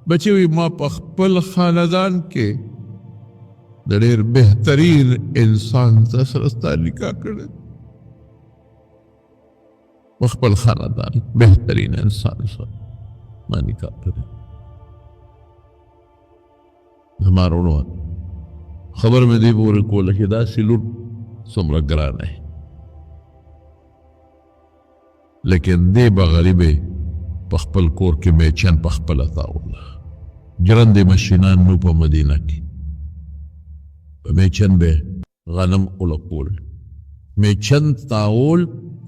بچې وي ما په خپل خاندان کې د ډېر بهترین انسان سره ستا نکاح کړی. په خپل خاندان بهترین انسان سره ما نکاح کړی. زما وروڼو خبر مې دې پورې کوله چې داسې لور څومره ګرانه دی، لیکن دې به غریبې په خپل کور کې میچن په خپله تاوله. جرندې مشینان نو په مدینه کې په میچن به غنم اولکول. میچن تاول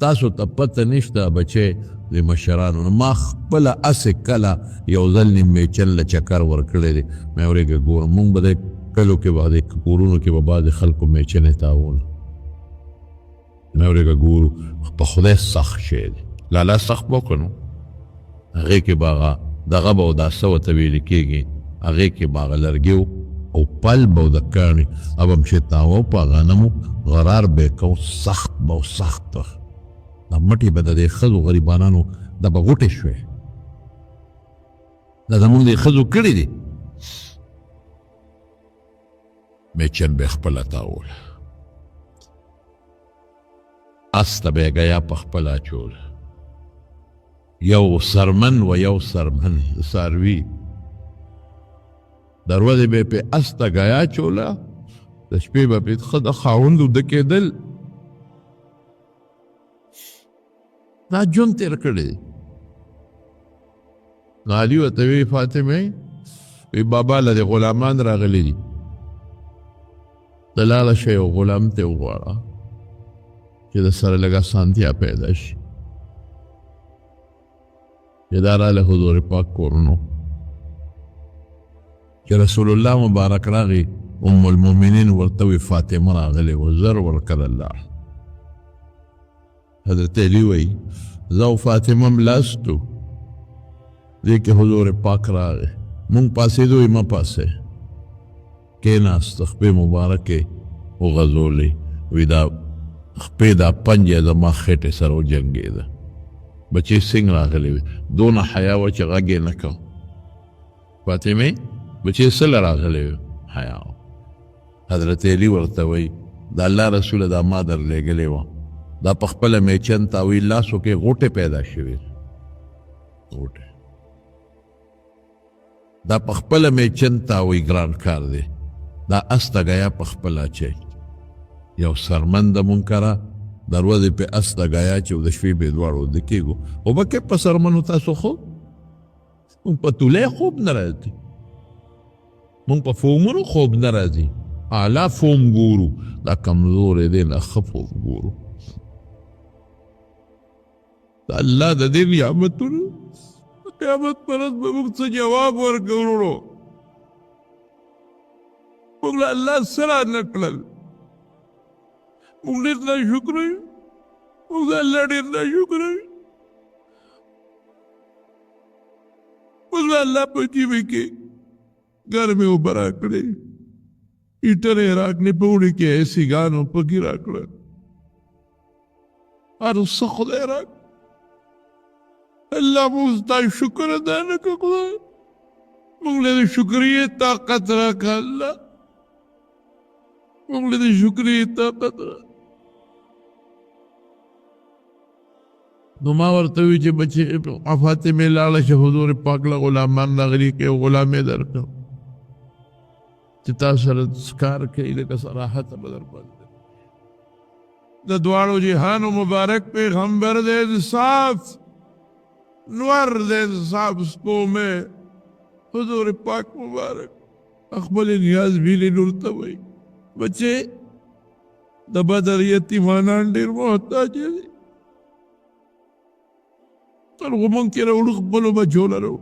تاسو ته پته نشته بچې د مشرانو. ما خپله اسې کله یو ځل نیم میچن له چکر ورکړی دی. مې ورېږه ګورم مونږ به د کلو کې به د کورونو کې به بعضې خلکو میچنې تاول. مې ورېږه ګورو په خدای سخت شی دی. لالا سخت به وکړو هغې کې به هغه دغه به او دا څه ورته ویلې کېږي هغې کې به هغه لرګي او پل به د کاڼي او به مشې تاوه په غنمو غرار به یې کو سخت به او سخت به دا مټې به د دې ښځو غریبانانو دا به غوټې شوې. دا زمونږ د ښځو کړي دي. میچن به یې خپله تاول. اس ته به یې ګیا په خپله اچول. یو سرمن و یو سرمن ساروي د ورځې به یې پې اس ته ګیا چوله. د شپې به پې ښه د خاوند وده کېدل. دا ژوند تېر کړی دی. نو علي ورته وی فاطمې وی بابا له دې غلامان راغلي دي د لاړه شه یو غلام ته وغواړه چې د سره لږه اسانتیا پیدا شي. چې دا راله حضور پاک کورونو چې رسول الله مبارک راغی ام المؤمنین ورته وی فاطمه راغلې و زر ورکړه الله. حضرت علی وی زه او فاطمه ملاستو دې کې حضور پاک راغی. مونږ پاسېدو یې مه پاسې کېناست خپې مبارکې وغځولې. وی دا خپې دا پنجه زما خېټې سره وجنګېده. بچې څنګه راغلی وي دونه حیا وه چې غږ یې نه کو. فاطمې بچې څه له راغلی وي حیا. حضرت علی ورته وی دا الله رسول دا ما در لګلې وه دا په خپله میچن تاوی لاسو کې غوټې پیدا شوې غوټې دا په خپله میچن تاوی ګران کار دی دا اس ته ګیا په خپله اچوي یو سرمن د منکره د ورځې پې اس ته ګیا چې د شپې به دواړه وده کېږو خو به کې په سرمنو تاسو خوب مونږ په تولی خوب نه راځي مونږ په فومونو خوب نه راځي اعلی فوم ګورو دا کمزوری دی نه ښه فوم ګورو د الله د دې نعمتونو قیامت پر ورځ به موږ څه جواب ورکړو موږ له الله څه رانه کړل موږ ډېر ناشکره یو موږ د الله ډېر ناشکره یو موږ له الله په جیبې کې ګرمې اوبه راکړې هیټر یې راکړې په اوړي کې سیګانو پکې راکړه هر څه خدای راکړه الله موږ ستا شکر ادا نه کړه خدای موږ له د شکریې طاقت راکړه الله موږ له د شکریې طاقت راکړه نو ما ورته وی چې بچې فاطمې لاړه شه حضور پاک له غلامان راغلي کې غلامې درکړم چې تاسو سره کار کوي لکه صراحت به در باندې د دواړو جهانو مبارک پیغمبر د انصاف نور د انصاف سپومې حضور پاک مبارک خپل نیاز بیلی نور ته وایي بچې د بدر یتیمانان ډېر محتاج دي هغه مونږ کې راوړو خپلو بچو لرو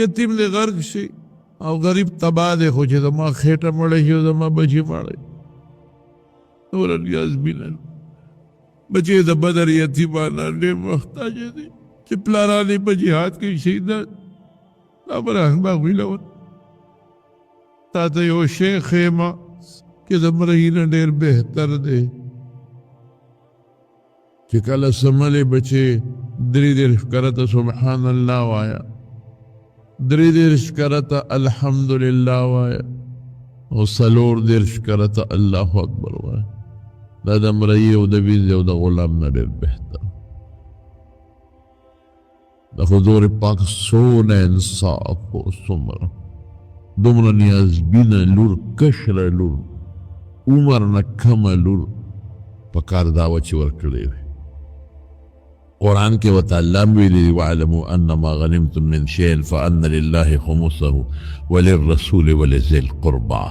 یتیم دې غرق شي او غریب تباه دی خو چې زما خېټه مړه شي او زما بچي مړه شي نور نیاز بیلن بچې د بدر یتیمانان ډېر محتاج دي چې پلاران یې په جهاد کې شهیدان دا برهان باغ ویلون تا ته یو شی ښیمه چې د مرهي نه ډېر بهتر دی چې کله سملې بچې درې دېرش کرته سبحان الله وایا درې دېرش کرته الحمدلله وایا او څلور دېرش کرته الله اکبر وایا دا د مرهي او د ویزې او د غلام نه ډېر بهتر د حضور پاک څونه انصاف او څومره دومره نیازبینه لور کشره لور عمر نه کمه لور په کار دا وه چې ورکړی وي قرآن کې ورته الله ویلي واعلموا انما غنمتم من شيء فان لله خمسه وللرسول ولذي القربى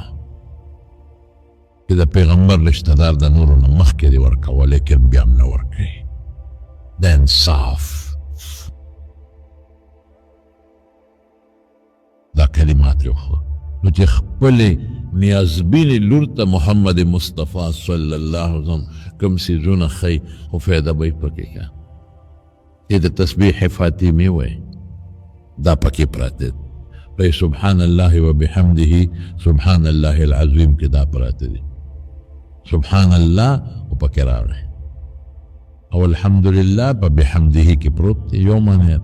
چې د پیغمبر رشته دار د نورو نه مخکې دې ورکوه لیکن بیا هم نه ورکوي د انصاف دا کلمات یو خو نو چې خپلې نیازبینې لور ته محمد مصطفی صلی الله علیه وسلم کوم څیزونه ښیي خو فایده به یې پکې که چې د تسبیح فاطمې وایي دا پکې پراته دي سبحان الله وبحمده سبحان الله العظیم کې دا پراته دي سبحان الله او پکې راغلی او الحمدلله په بحمده کې پروت دی یو معنی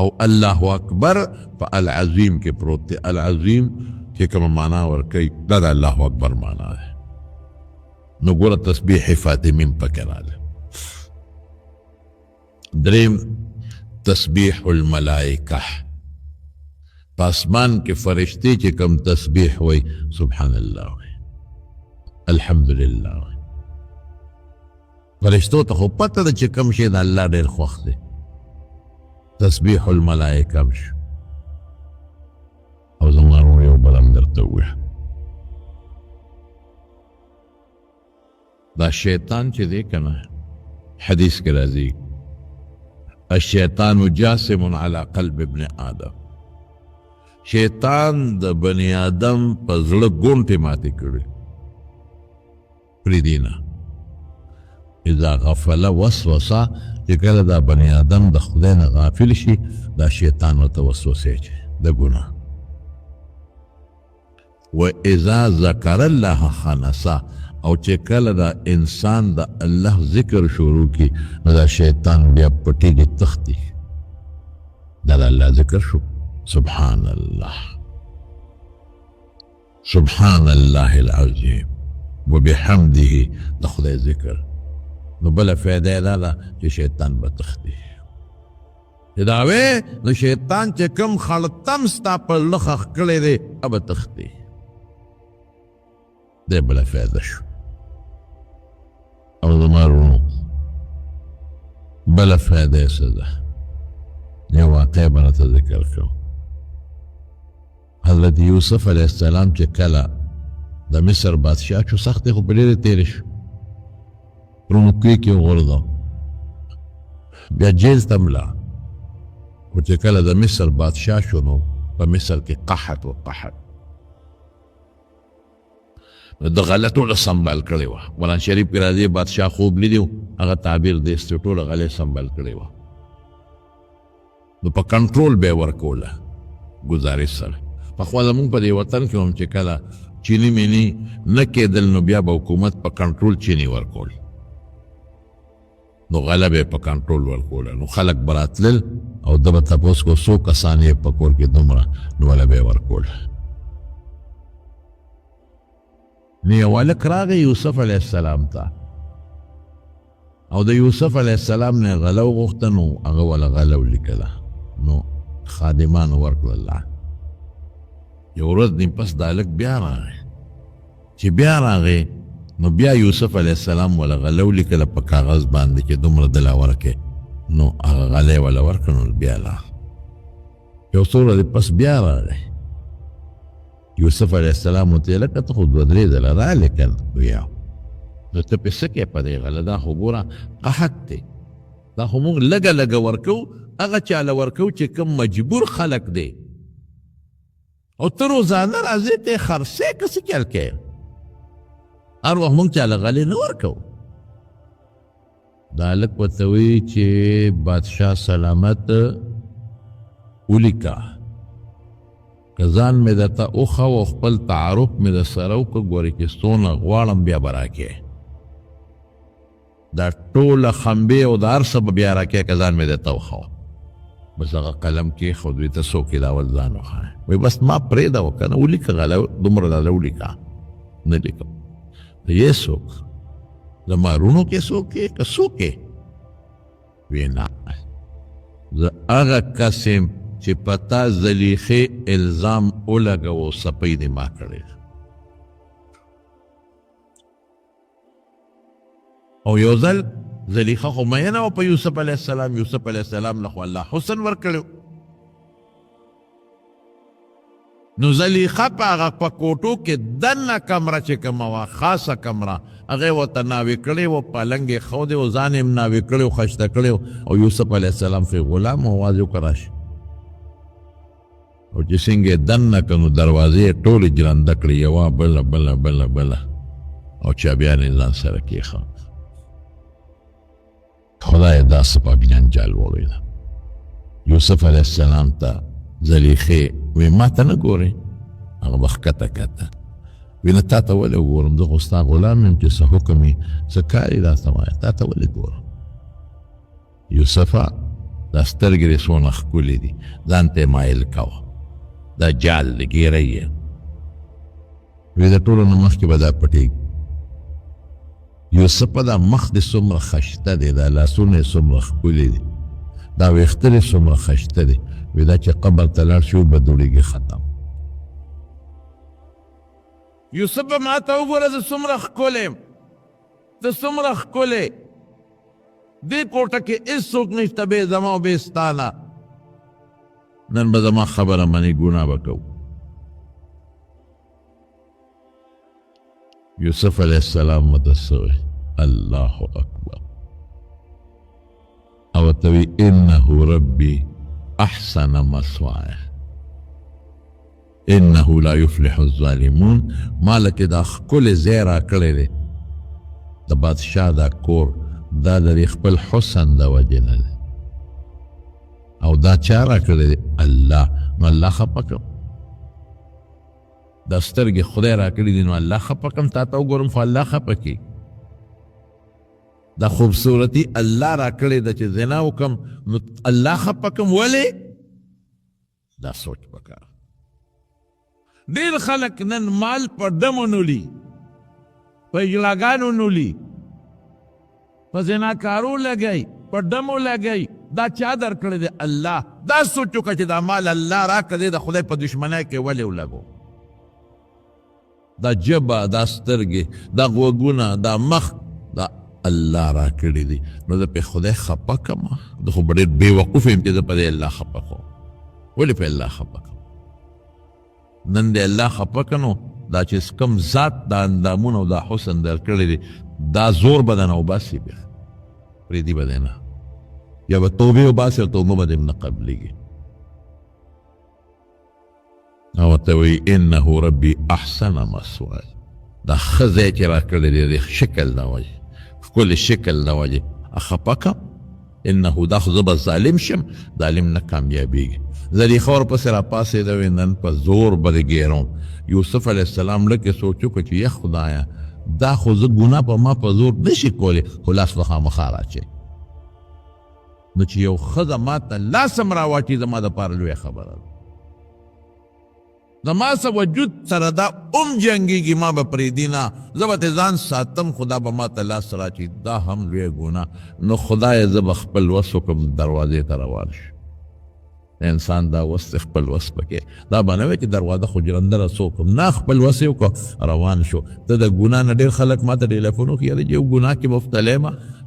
او الله اکبر په العظیم کې پروت دی العظیم چې کومه معنا ورکوي دا د الله اکبر معنا ده نو ګوره تسبیح فاطمې پکې راغلی دریم تسبیح الملائکه په اسمان کې فرشتې چې کوم تسبیح وایي سبحان الله وایي الحمدلله وایي فرشتو ته خو پته ده چې کوم شی د الله ډېر خوښ دی تسبیح الملائکه هم شو او زما ورور یو بل هم درته ووایه دا شیطان چې دی که نه حدیث کې راځي الشیطان جاسم على قلب ابن آدم شیطان د بنی آدم په زړه ګونټې ماتې کړي پرېږدي نه اذا غفله وسوسه چې کله دا بنی آدم د خدای نه غافل شي دا شیطان ورته وسوسې اچوي د ګناه و اذا ذکر الله خنسه او چې کله دا انسان د الله ذکر شروع کی نو دا شیطان بیا پټیږي تختی دا د الله ذکر شو سبحان الله سبحان الله العظیم وبحمده د خدای ذکر. نو بله فایده دا ده چې شیطان به تښتي. چې دا وې نو شیطان چې کوم خړتم ستا په زړه ښخ کړی دی هغه به تښتي. دی بله فایده شو. او زما ورونو بله فایده یې څه ده؟ یو واقع به راته ذکر کوم. حضرت یوسف علیه السلام چې کله د مصر بادشاه شو سخت یې خو په ډېرې تېرې شو، رونقې کې وغورځاو، بیا جیل ته ملا. خو چې کله د مصر بادشاه شو نو په مصر کې قحط و قحط، نو د غله ټوله سنبال کړې وه. قرآن شریف کې راځي بادشاه خوب لیدی و، هغه تعبیر دی چې ټوله غلې سنبال کړې وه. نو په کنټرول به یې ورکوله ګزارش سره. پخوا زمونږ په دې وطن کې هم چې کله چینی مینی نه کېدل نو بیا به حکومت په کنټرول چینی ورکول، نو غله به یې په کنټرول ورکوله. نو خلک به راتلل او ده به تپوس کو څو کسان یې په کور کې دومره، نو غله به یې ورکول. نو یو هلک راغی یوسف علیه السلام ته او د یوسف علیه السلام نه غله وغوښته، نو هغه وله غله ولیکله. نو خادمانو ورکړله. یو ورځ دین پس دا هلک بیا راغی. چې بیا راغی نو بیا یوسف علیه السلام وله غله ولیکله په کاغذ باندې چې دومره دله ورکې، نو هغه غله یې وله ورکړه. نو بیا لاړ. یو څو ورځې پس بیا راغی. یوسف علیه السلام ورته لکه ته خو دوه درې ځله رالې کنه. ویا نو ته پې څه کوې په دې غله؟ دا خو ګوره قحط دی، دا خو موږ لږه لږه ورکو، هغه چاله ورکو چې کوم مجبور خلک دی، او ته روزانه راځې ته یې خرڅې که څه چل کوې؟ هر وخت موږ چاله غلې نه ورکو. دا هلک ورته وایي چې بادشاه سلامت ولیکه، که ځان مې درته وښه او خپل تعارف مې در سره وکړه، ګورې چې څونه غواړم بیا به راکې. دا ټوله خمبې او دا هر څه به بیا راکې که ځان مې درته وښه. بس هغه قلم کېښود، وایي ته څوک یې دا اول ځان وښایه. وایي بس ما پرېږده و که نه، ولیکه غله دومره غله ولیکه. نه لیکم. ته یې څوک؟ زما رونو کې څوک یې که څوک یې؟ وایي نه، زه هغه کس یم چې په تا زلیخې الزام ولګوو، څپۍ دې ما کړې. او یو ځل زلیخه خو مینه وه په یوسف علیه السلام. یوسف علیه السلام له خو الله حسن ورکړی. نو زلیخه په هغه په کوټو کې دننه کمره چې کومه وه، خاصه کمره، هغه یې ورته ناوې کړې وه، پالنګ یې ښودی و، ځان یې ناوې کړی و، خشته کړی و. او یوسف علیه السلام پرې غلام و، آواز یې وکړه راشي. او چې څنګه یې دننه کړه نو دروازې یې ټولې جرنده کړې، یوه بله بله بله بله، او چابیان یې ځان سره کېښود. خدای دا سبب جنجال وړی ده. یوسف علیه السلام ته زلیخې وی ما ته نه ګورې؟ هغه به ښکته کته. وی نه تا ته ولې وګورم؟ زه خو ستا غلام یم چې څه حکم یې څه کار یې راته وایه، تا ته ولې ګورم؟ یوسفه دا سترګې دې څونه ښکلې دي، ځان ته یې مایل کوه، دا جال دی، ګیری یې. وی د ټولو نه مخکې به دا پټېږي. یوسف دا مخ دې څومره خشته دی، دا لاسونه یې څومره ښکلي دي، دا ویښته دې څومره خشته دی. وی دا چې قبر ته لاړ شي به دوړېږي ختم. یوسف به ما ته وګوره زه څومره ښکلی یم، ته څومره ښکلی، دې کوټه کې هېڅوک نشته بې زما او بې ستا نه. نن به زما خبره منې، ګناه به کوو. یوسف علیه السلام ورته څه وایي؟ الله اکبر. او ورته وایي انه ربي احسن مثوایه انه لا یفلح الظالمون. ما لکه دا ښکلی ځای راکړی دی، د بادشاه دا کور، دا د خپل حسن د وجې نه دی، او دا چا راکړی دی؟ الله. نو الله خفه کړم، دا سترګې خدای راکړي دي، نو الله خفه کړم، تا ته وګورم خو الله خفه کړي. دا خوبصورتي الله راکړې ده چې زنا وکړم نو الله خفه کړم. ولې؟ دا سوچ پکار. ډېر خلک نن مال په ډمو نولي، په اغلاګانو نولي، په زناکارو لګئ، په ډمو لګئ. دا چا درکړی دی؟ الله. دا سوچ وکړه چې دا مال الله راکړی دی، د خدای په دشمنۍ کې ولې ولګو؟ دا جبه، دا سترګې، دا غوږونه، دا مخ، دا الله راکړی دی. نو زه پې خدای خفه کړم؟ زه خو به ډېر بېوقوف یم چې زه په دې الله خفه کړم. ولې په الله خفه کړم؟ نن دې الله خفه کړه نو دا چې کوم ذات دا اندامونه او دا حسن درکړی دی، دا زور به درنه وباسي بیا، پرېږدي به دی نه، یا به توبې وباسي او توبه به دې نه قبلېږي. او ورته وایي انه ربي احسن مثوای. دا ښه ځای چې راکړی دی د شکل نه وجې، ښکلې شکل نه وجې خفه کړم. انه دا خو زه به ظالم شم، ظالم نه کامیابېږي. زلیخا ورپسې راپاڅېده، وایي نن په زور به دې ګیروم. یوسف علیه السلام لږ سوچ وکړه چې یا خدایه دا خو زه ګناه په ما په زور نشي کولی، خو لاس به خامخا راچوي. نو چې یو ښځه ما ته لاس هم راواچي زما دپاره لویه خبره ده. زما سه وجود سره دا جنګېږي، ما به پرېږدي نه، زه به ترې ځان ساتم، خو دا به ما ته لاس راچي، دا هم لویه ګناه. نو خدایه زه به خپل وس وکړم، دروازې ته روان شو. انسان دا وس خپل وس پکې، دا به نه وایي چې دروازه خو جلندره څوک نه، خپل وس یې وکړه روان شو. ته د ګناه نه ډېر خلک ما ته ټېلیفون وکړي، یاره یو ګناه کې مبتلا یم،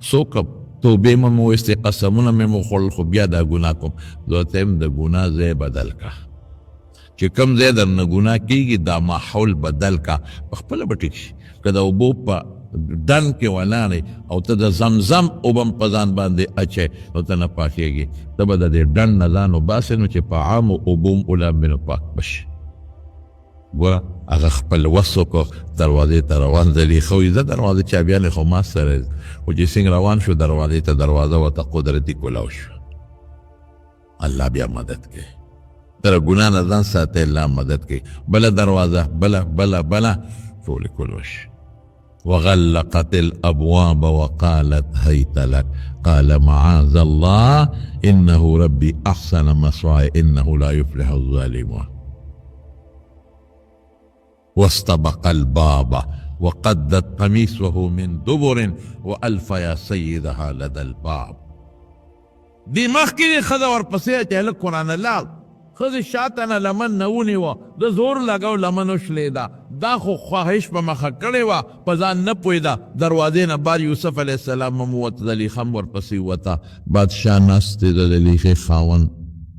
څوک توبې مې وایستې، قسمونه مې وخوړل، خو بیا دا ګناه کوم. زه ورته یم د ګناه ځای بدل کړه، چې کوم ځای درنه ګناه کېږي دا ماحول بدل کړه، پخپله به ټیک شي. که د اوبو په ډنډ کې ولاړې او ته د زمزم اوبه هم په ځان باندې اچوې نو ته نه پاکېږي. ته به د دې ډنډ نه ځان وباسې نو چې په عامو اوبو هم ولامبې نو پاک به شي. ګوره هغه خپل وس وکړو، دروازې ته روان. زلیخا وایي زه دروازې چابیانې خو ما سره دي، خو چې څنګه روان شو دروازې ته دروازه ورته قدرتي کولاو شو. الله بیا مدد کوي، تر ګناه نه ځان ساتئ، الله مدد کوي. بله دروازه، بله ټولې کولو شي. وغلقت الأبواب وقالت هيت لك قال معاذ الله إنه ربي أحسن مثواي إنه لا يفلح الظالمون. واستبق الباب وقدت قميصه من دبر وألف يا سيدها لدى الباب. دي مخکې ښځه ورپسې چې هلک قرآن لاړ، ښځې شاته نه لمن نه ونیوه، د زور لګو لمن وشلېده. دا خو خواهش په مخه کړې وه، په ځان نه پوهېده. دروازې نه بار یوسف علیه السلام هم ووته، زلیخا هم ورپسې ووته. بادشاه ناست دی، د زلیخې خاوند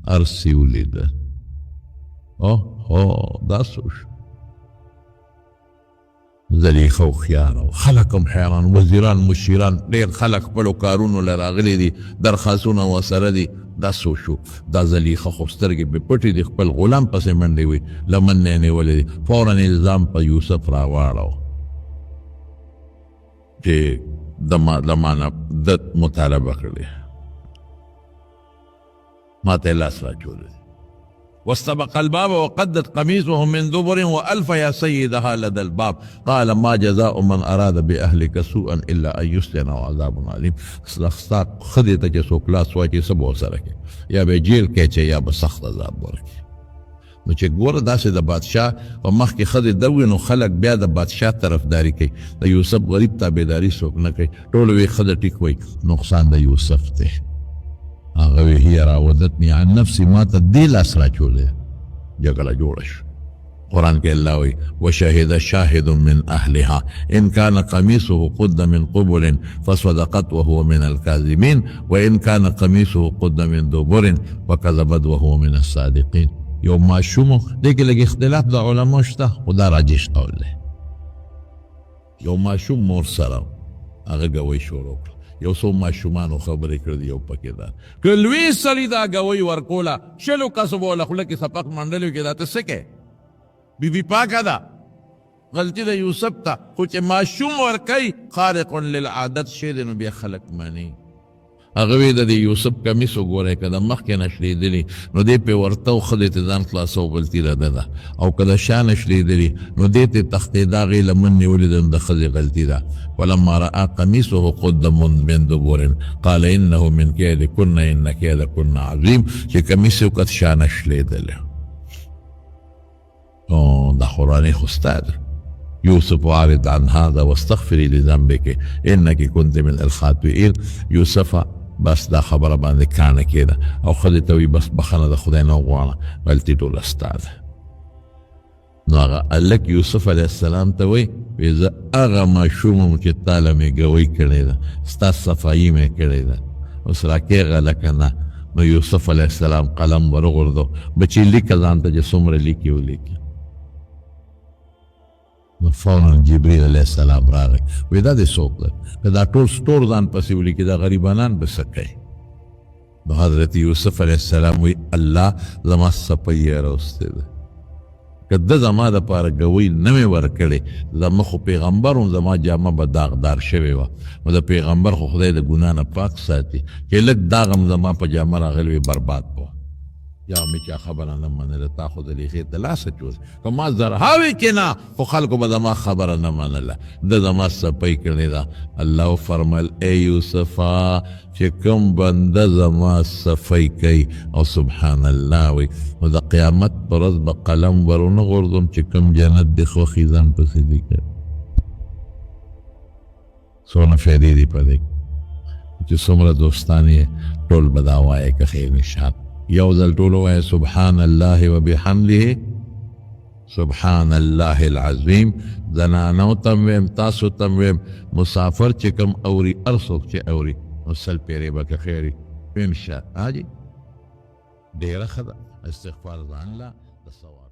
ارسي ولیده. دا څه وشو؟ زلیخا هوښیاره و، خلک هم حیران، وزیران مشیران ډېر خلک خپلو کارونو له راغلي دي، درخواستونه ورسره دي. دا څه وشو؟ دا زلیخا خو سترګې پې پټې دي، خپل غلام پسې منډې وي، لمن نه یې نیولې دي. فوراً الزام په یوسف راواړو چې د ما نه ده مطالبه کړې، ما ته یې لاس راچولی دی. واستبق الباب وقدت قميصه من دبر وألف يا سيدها لدى الباب قال ما جزاء من أراد بأهلك سوءا إلا أن يسجن وعذاب أليم. ستا ښځې ته چې څوک لاس واچوي څه به ورسره کوي؟ یا به جیل کې اچوي یا به سخت عذاب ورکړي. نو چې ګوره داسې د بادشاه په مخ کې ښځې ده وي نو خلک بیا د بادشاه طرفداري کوي، د یوسف غریب تابعداري څوک نه کوي. ټول وایي ښځه ټیک وایي، نقصان د یوسف دی. هغه وی هي راودتني عن نفسي، ما ته دې لاس راچولی، جګړه جوړه شوه. قرآن کې الله وی وشهد شاهد من أهلها إن كان قميصه قد من قبل فصدقت وهو من الكاذبين وإن كان قميصه قد من دبر فكذبت وهو من الصادقين. یو ماشوم دې کې لږ اختلاف د علماء شته، خو دا راجح قول دی. یو ماشوم مور سره هغه ګوی شروع کړه، یو څو ماشومانو خبرې کړې یو پکې ده. که لوی سړي دا ګوی ورکوله، شلو کسو به له خوله کې سپک منډلو کې دا ته څه کوې؟ بیبي پاکه ده، غلطي د یوسف ته، خو چې ماشوم ورکوي خارق للعادت شی دی نو بیا خلک مني. هغه وی د یوسف کمیس وګورئ، که د مخکې نه شلېدلي نو دې پې ورته و ښځې ته ځان خلاصو بلتي رده ده، او که د شا نه شلېدلي نو دې ته تښتېدا هغې لمن نیولې ده نو د ښځې غلطي ده. ولما رأى قميصه قد من دبر قال إنه من كيدكن إن كيدكن عظيم. چې کمیس یې وکت شا نه شلېدلی، دا قرآن خستا ده يوسف عارض عن هذا واستغفري لذنبك انك كنت من الخاطئين. يوسف بس دا خبره باندې کانه کېده او ښځې ته وي بس بخښنه د خدای نه وغواړه غلطي ټوله ستا ده. نو هغه هلک یوسف علیه السلام ته وایي زه هغه ماشوم یم چې تا له مې ګوۍ کړې ده ستا صفایي مې کړې ده اوس راکېږه لکه نه. نو یوسف علیه السلام قلم ورغورځو بچي لیکه ځان ته چې څومره لیکي ولیکي. نو فوراً جبریل علیه السلام راغی وی دا دې څوک ده که دا ټول سټور ځان پسې ولیکي دا غریبانان به څه کوي. نو حضرت یوسف علیه السلام وی الله زما څپۍ یې راوستې ده که ده زما دپاره ګوۍ نه مې ورکړې زما خو پیغمبر هم زما جامه به داغدار شوې وه نو د پیغمبر خو خدای د ګناه نه پاک ساتي چې لږ داغ هم زما په جامه راغلی وي برباد به یا مې چا خبره نه منله تا خو د ریښې د لاسه چوس که ما زرهاوې کې نه خو خلکو به زما خبره نه منله ده زما څپۍ کړې ده. الله وفرمیل ای یوسفه چې کوم بنده زما صفۍ کوي او سبحان الله وي نو د قیامت په ورځ به قلم ورونه غورځوم چې کوم جنت دې خوښي ځان پسې لیکي. څونه فایدې دي په دې چې څومره دوستان یې ټول به دا وایي که خیر نشان یو ځل ټول وایي سبحان الله وبحمده سبحان الله العظیم. زنانو تم ویم تاسو تم ویم مسافر چې کوم اوري هر څوک چې اوري نو سل پیرې به که خیر انشاء حاجي ډېره ښه ده استغفار ځان له د ثواب